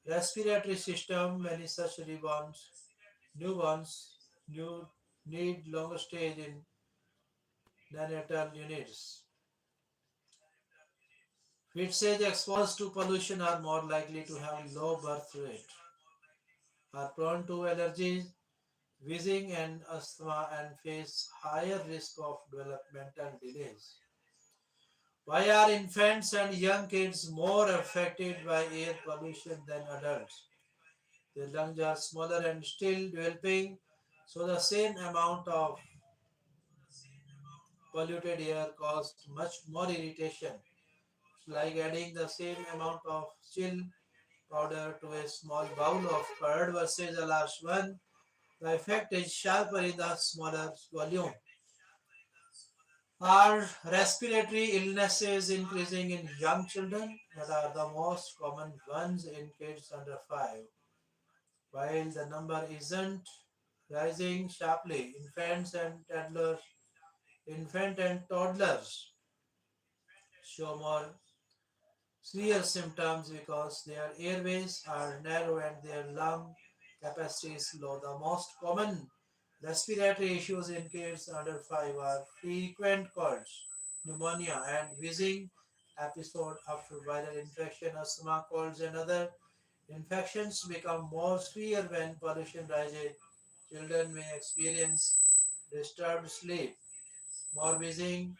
respiratory system. Many such newborns new, need longer stage in neonatal units. Fetus exposed to pollution are more likely to have low birth rate, are prone to allergies, wheezing, and asthma, and face higher risk of developmental delays. Why are infants and young kids more affected by air pollution than adults? Their lungs are smaller and still developing, so the same amount of polluted air caused much more irritation. It's like adding the same amount of chill powder to a small bowl of curd versus a large one. The effect is sharper in the smaller volume. Are respiratory illnesses increasing in young children? What are the most common ones in kids under 5? While the number isn't rising sharply, infant and toddlers show more severe symptoms because their airways are narrow and their lung capacity is low. The most common respiratory issues in kids under 5 are frequent colds, pneumonia, and wheezing episode after viral infection. Asthma, colds, and other infections become more severe when pollution rises. Children may experience disturbed sleep, more wheezing,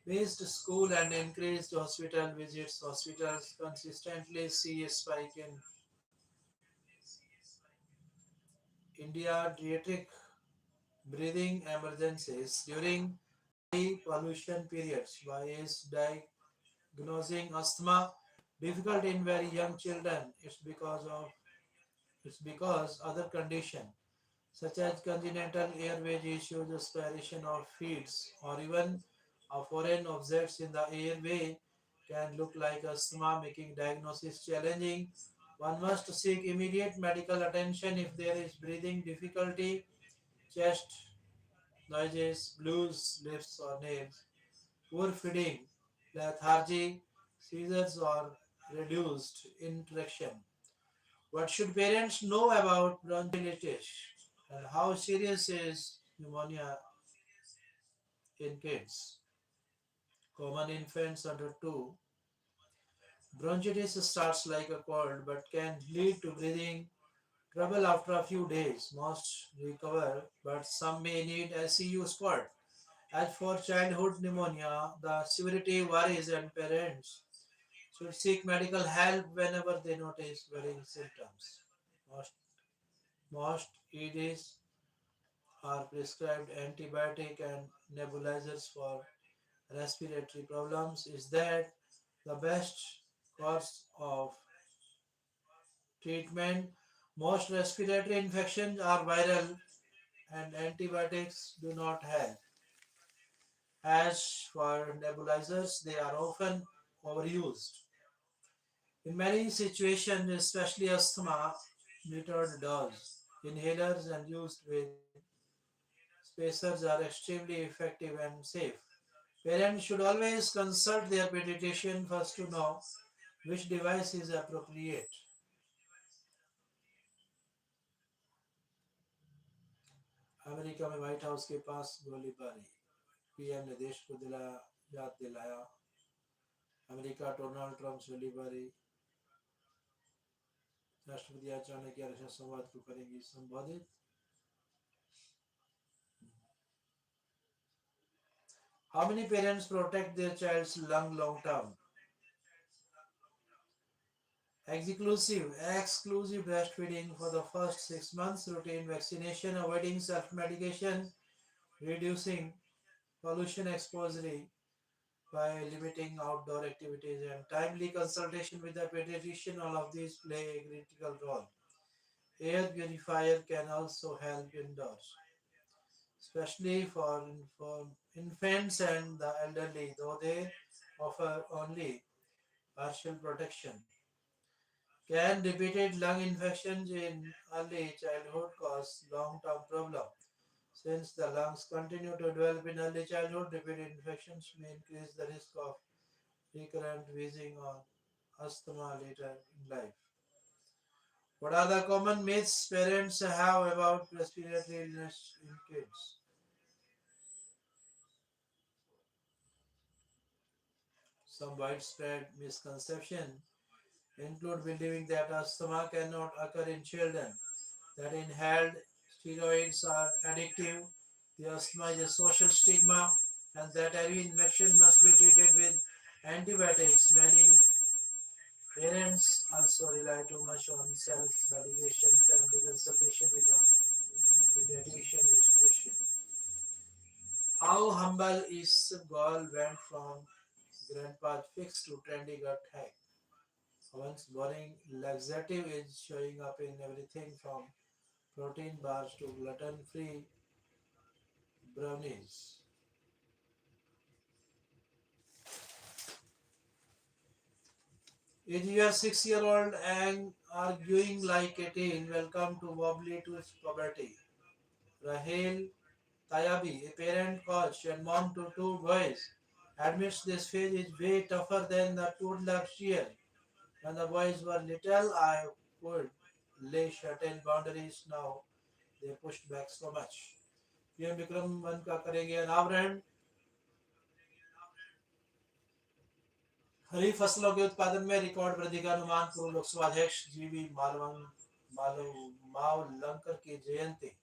missed school, and increased hospital visits. Hospitals consistently see a spike in pediatric breathing emergencies during high pollution periods. Why is diagnosing asthma difficult in very young children? It's because other conditions such as congenital airway issues, aspiration of feeds, or even a foreign objects in the airway can look like asthma, making diagnosis challenging. One must seek immediate medical attention if there is breathing difficulty, chest noises, blues, lips or nails, poor feeding, lethargy, seizures or reduced interaction. What should parents know about bronchitis and how serious is pneumonia in kids? Common infants under 2. Bronchitis starts like a cold but can lead to breathing trouble after a few days. Most recover, but some may need ICU support. As for childhood pneumonia, the severity varies and parents should seek medical help whenever they notice worrying symptoms. Most, most EDs are prescribed antibiotic and nebulizers for respiratory problems. Is that the best course of treatment? Most respiratory infections are viral and antibiotics do not help. As for nebulizers, they are often overused. In many situations, especially asthma, metered dose, inhalers and used with spacers are extremely effective and safe. Parents should always consult their pediatrician first to know which device is appropriate. America में white house के पास गोलीबारी, PM ने देश को याद दिलाया। America Donald Trump से गोलीबारी, राष्ट्रपति आज चाणक्य रक्षा संवाद को करेंगे संबोधित। How many parents protect their child's lung long term? Exclusive breastfeeding for the first 6 months, routine vaccination, avoiding self-medication, reducing pollution exposure by limiting outdoor activities, and timely consultation with the pediatrician. All of these play a critical role. Air purifier can also help indoors, especially for infants and the elderly, though they offer only partial protection. Can repeated lung infections in early childhood cause long-term problem? Since the lungs continue to develop in early childhood, repeated infections may increase the risk of recurrent wheezing or asthma later in life. What are the common myths parents have about respiratory illness in kids? Some widespread misconceptions include believing that asthma cannot occur in children, that inhaled steroids are addictive, the asthma is a social stigma, and that every infection must be treated with antibiotics. Many parents also rely too much on self-medication. Timely consultation with a pediatrician is crucial. How humble is girl went from grandpa's fix to trendy gut hack? Once boring laxative is showing up in everything from protein bars to gluten-free brownies. If you are 6 year old and arguing like a teen, welcome to Wobbly to Puberty. Rahel Tayabi, a parent coach and mom to two boys, admits this phase is way tougher than the toddler year. When the boys were little, I could lay certain boundaries. Now they pushed back so much. PM Vikram one का करेंगे अनावरण. खरीफ फसलों के उत्पादन में record वृद्धि का अनुमान. पूर्व लोकसभा अध्यक्ष जीवी मावलंकर की जयंती.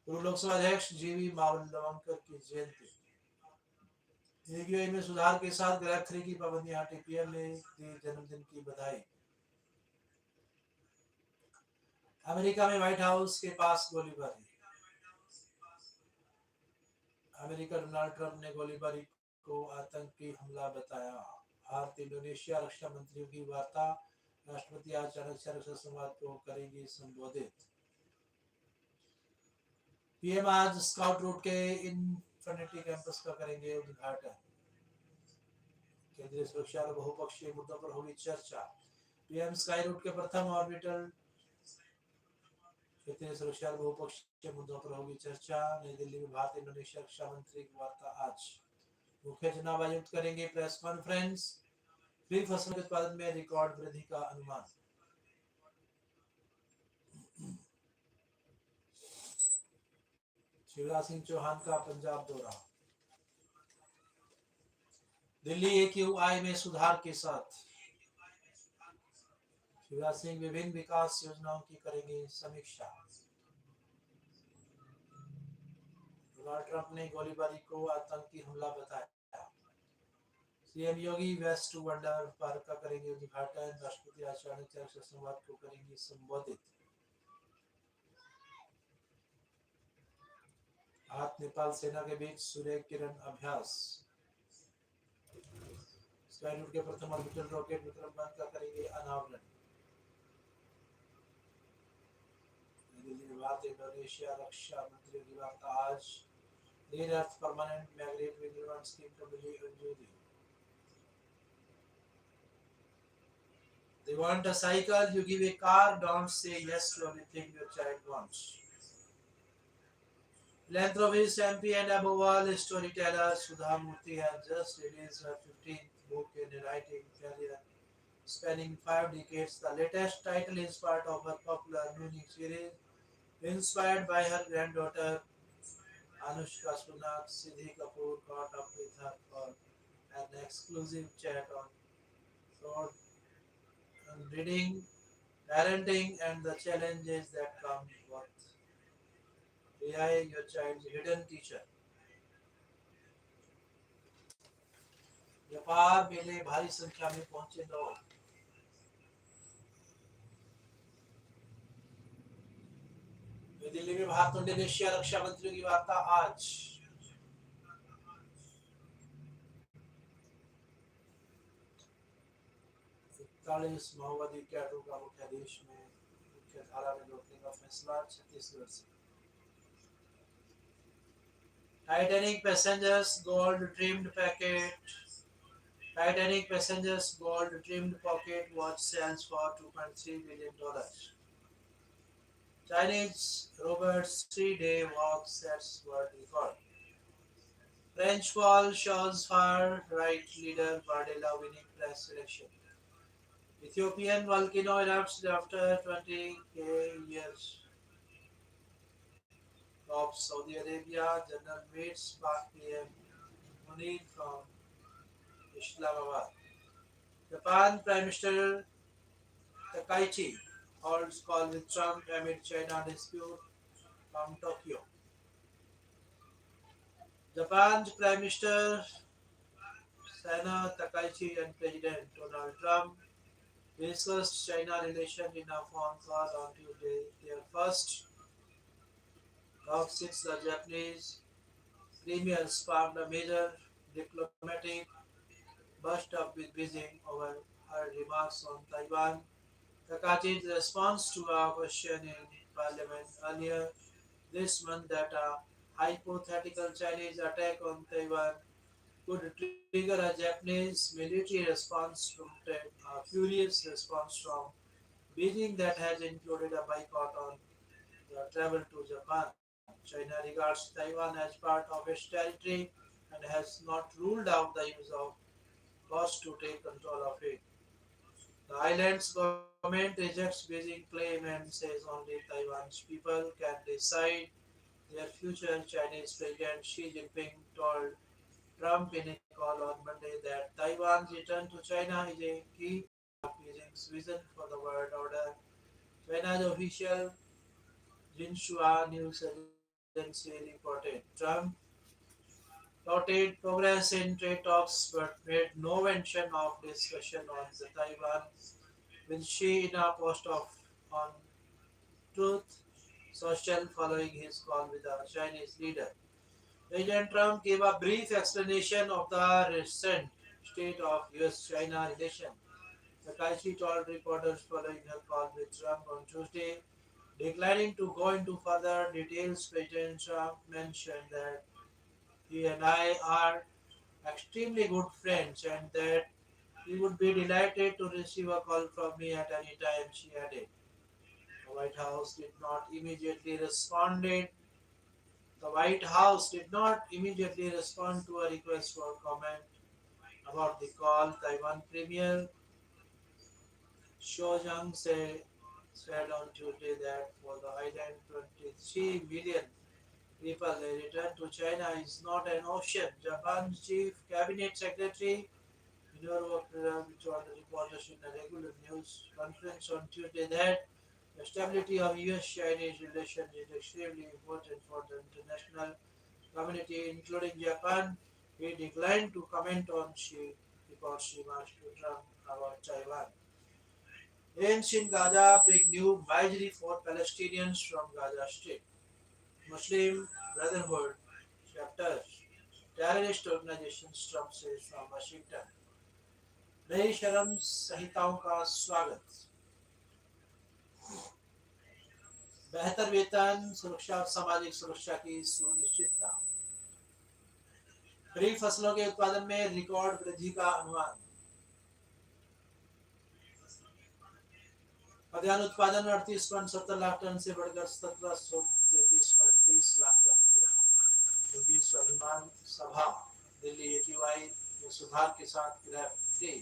पूर्व लोकसभा अध्यक्ष जीवी मावलंकर की जयंती. यूएई में सुधार के साथ ग्रैब थ्री की पाबंदियां हटी. पीएम ने दी जन्मदिन की बधाई. अमेरिका में व्हाइट हाउस के पास गोलीबारी. अमेरिका डोनाल्ड ट्रंप ने गोलीबारी को आतंकी हमला बताया. भारत इंडोनेशिया रक्षा मंत्रियों की वार्ता. राष्ट्रपति आज चाणक्य रक्षा संवाद को करेंगी संबोधित. पीएम आज स्काउट रूट के इन्फिनिटी कैंपस का करेंगे उद्घाटन. केंद्रीय सुरक्षा और बहुपक्षीय मुद्दों पर होगी चर्चा. पीएम स्काई रूट के प्रथम ऑर्बिटल. क्षेत्रीय सुरक्षा और बहुपक्षीय मुद्दों पर होगी चर्चा. नई दिल्ली में भारत इंडोनेशिया रक्षा मंत्री की वार्ता आज. मुख्य चुनाव आयुक्त करेंगे प्रेस कॉन्फ्रेंस. खरीफ फसलों के उत्पादन में रिकॉर्ड वृद्धि का अनुमान. शिवराज सिंह चौहान का पंजाब दौरा. दिल्ली एक्यूआई में सुधार के साथ. शिवराज सिंह विभिन्न विकास योजनाओं की करेंगे समीक्षा. डोनाल्ड ट्रंप ने गोलीबारी को आतंकी हमला बताया. CM Yogi waste to wonder park का करेंगे उद्घाटन. राष्ट्रपति आज चाणक्य रक्षा संवाद को करेंगे संबोधित. भारत नेपाल सेना के बीच सूर्य किरण अभ्यास. स्काई रूट के प्रथम ऑर्बिटल रॉकेट विक्रम वन का करेंगे अनावरण. दिल्ली में भारत इंडोनेशिया रक्षा मंत्रियों की वार्ता आज. रेयर अर्थ परमानेंट मैग्नेट निर्माण स्कीम को मिली मंजूरी. They want a cycle, you give a car, don't say yes to everything your child wants. Philanthropist, MP and above all storyteller Sudha Murthy has just released her 15th book in a writing career spanning 5 decades. The latest title is part of her popular mini series inspired by her granddaughter Anushka Sunak. Siddhi Kapoor caught up with her for an exclusive chat on thought and reading, parenting, and the challenges that come with AI, your child's hidden teacher. व्यापार मेले भारी संख्या में पहुंचे लोग। नई दिल्ली में भारत और इंडोनेशिया रक्षा मंत्रियों की वार्ता आज। 41 माओवादी कैडरों का मुख्य देश में मुख्य धारा में लौटने का फैसला छत्तीसगढ़ से। Titanic passengers gold trimmed packet Titanic passengers gold trimmed pocket watch sells for $2.3 billion. Chinese rover's 3-day walk sets world record. French poll shows far right leader Bardella winning press election. Ethiopian volcano erupts after 20 years. Of Saudi Arabia, General meets Pak PM Munir from Islamabad. Japan Prime Minister Takaichi holds call with Trump amid China dispute from Tokyo. Japan's Prime Minister Sana Takaichi and President Donald Trump discussed China relations in a phone call on Tuesday, their first talk since the Japanese premier sparked a major diplomatic burst of Beijing over her remarks on Taiwan. Takaichi's response to a question in Parliament earlier this month that a hypothetical Chinese attack on Taiwan could trigger a Japanese military response prompted a furious response from Beijing that has included a boycott on the travel to Japan. China regards Taiwan as part of its territory and has not ruled out the use of force to take control of it. The island's government rejects Beijing's claim and says only Taiwan's people can decide their future. Chinese President Xi Jinping told Trump in a call on Monday that Taiwan's return to China is a key part of Beijing's vision for the world order. China's official Xinhua news agency reported Trump touted progress in trade talks but made no mention of discussion on the Taiwan with Xi in a post on Truth Social following his call with the Chinese leader. President Trump gave a brief explanation of the recent state of US-China relations. Takaichi told reporters following her call with Trump on Tuesday, declining to go into further details. President Trump mentioned that he and I are extremely good friends and that he would be delighted to receive a call from me at any time, she added. The White House did not immediately responded The White House did not immediately respond to a request for comment about the call. Taiwan Premier said on Tuesday that for the island 23 million people, a return to China is not an option. Japan's chief cabinet secretary Minoru told reporters in a regular news conference on Tuesday that the stability of US-Chinese relations is extremely important for the international community, including Japan. He declined to comment on Xi reports remarks to Trump about Taiwan. In Gaza, big new advisory for Palestinians from Gaza Strip. Muslim Brotherhood chapters, terrorist organizations, Trump says from Washington. नई शर्म संहिताओं का स्वागत बेहतर वेतन सुरक्षा और सामाजिक सुरक्षा की सुनिश्चितता खरीफ फसलों के उत्पादन में रिकॉर्ड वृद्धि का अनुमान खाद्यान्न उत्पादन 38.70 लाख टन से बढ़कर 1733.30 लाख टन हुआ क्योंकि स्वाभिमान सभा दिल्ली एटीवाई में सुधार के साथ ग्राफ थी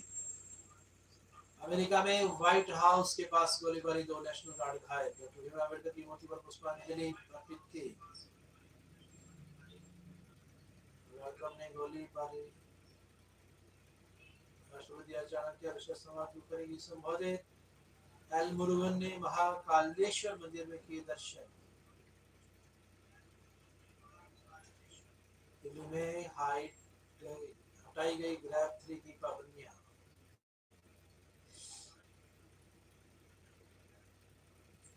अमेरिका में व्हाइट हाउस के पास गोलीबारी 2 नेशनल गार्ड घायल डॉक्टर भीमराव अम्बेडकर की मूर्ति पर पुष्पांजलि अर्पित की वेलकम ने गोलीबारी राष्ट्रपति अचानक रक्षा समाप्त करेगी संबोधित एल मुरुगन ने महाकालेश्वर मंदिर में किए दर्शन दिल्ली में हाई हटाई गई ग्रैब 3 की पाबंदियां।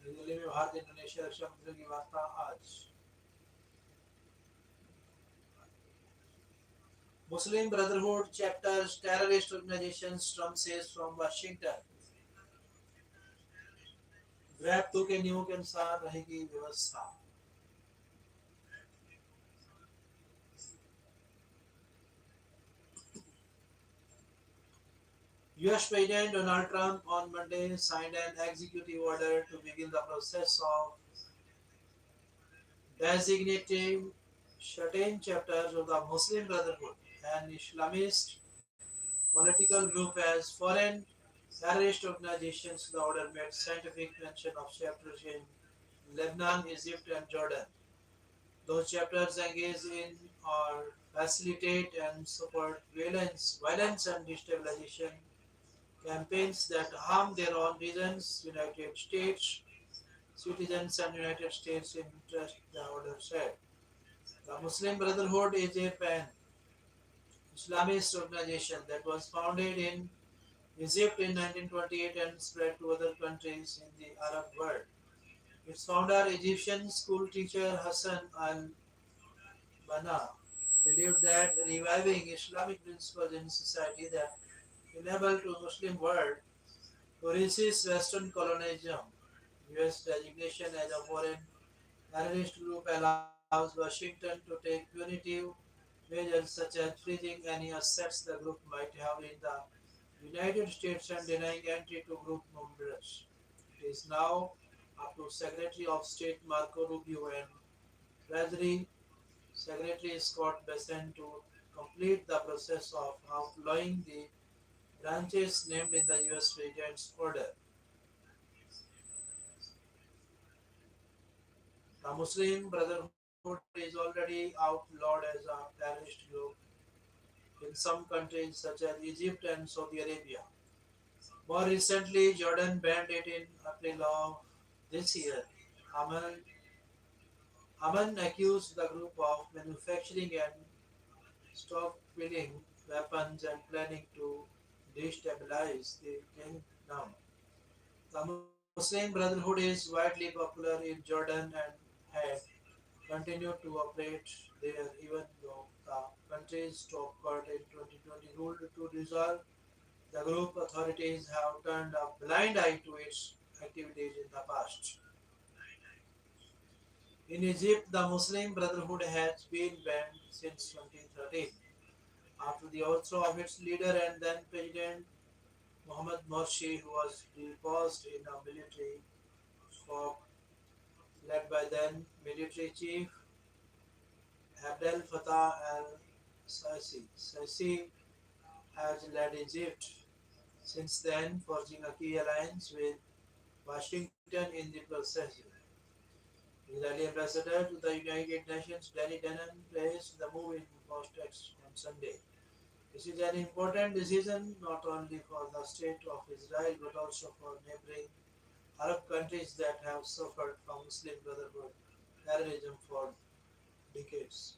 नई दिल्ली में भारत इंडोनेशिया रक्षा मंत्रियों की वार्ता आज। Muslim Brotherhood chapters terrorist organizations Trump says from Washington. Grab 2 के नियमों के अनुसार रहेगी व्यवस्था। US President Donald Trump on Monday signed an executive order to begin the process of designating certain chapters of the Muslim Brotherhood, an Islamist political group, as foreign terrorist organizations. The order made scientific mention of chapters in Lebanon, Egypt, and Jordan. Those chapters engage in or facilitate and support violence and destabilization campaigns that harm their own regions, United States citizens, and United States interest, the order said. The Muslim Brotherhood is a pan Islamist organization that was founded in Egypt in 1928 and spread to other countries in the Arab world. Its founder, Egyptian school teacher Hassan al Banna, believed that reviving Islamic principles in society that enable to Muslim world to resist Western colonialism. US designation as a foreign terrorist group allows Washington to take punitive measures such as freezing any assets the group might have in the United States and denying entry to group members. It is now up to Secretary of State Marco Rubio and Treasury Secretary Scott Bessent to complete the process of outlawing the branches named in the US President's order. The Muslim Brotherhood is already outlawed as a terrorist group in some countries such as Egypt and Saudi Arabia. More recently, Jordan banned it in April of this year. Haman, Haman accused the group of manufacturing and stockpiling weapons and planning to destabilize the kingdom. The Muslim Brotherhood is widely popular in Jordan and had continued to operate there even though the country's top court in 2020 ruled to dissolve the group. Authorities have turned a blind eye to its activities in the past. In Egypt, the Muslim Brotherhood has been banned since 2013 after the overthrow of its leader and then President Mohamed Morsi, who was deposed in a military coup led by then military chief Abdel Fattah al-Sisi. Sisi has led Egypt since then, forging a key alliance with Washington in the process. Israeli ambassador to the United Nations, Danny Danon, praised the move in post-text on Sunday. This is an important decision not only for the state of Israel but also for neighboring Arab countries that have suffered from Muslim Brotherhood terrorism for decades.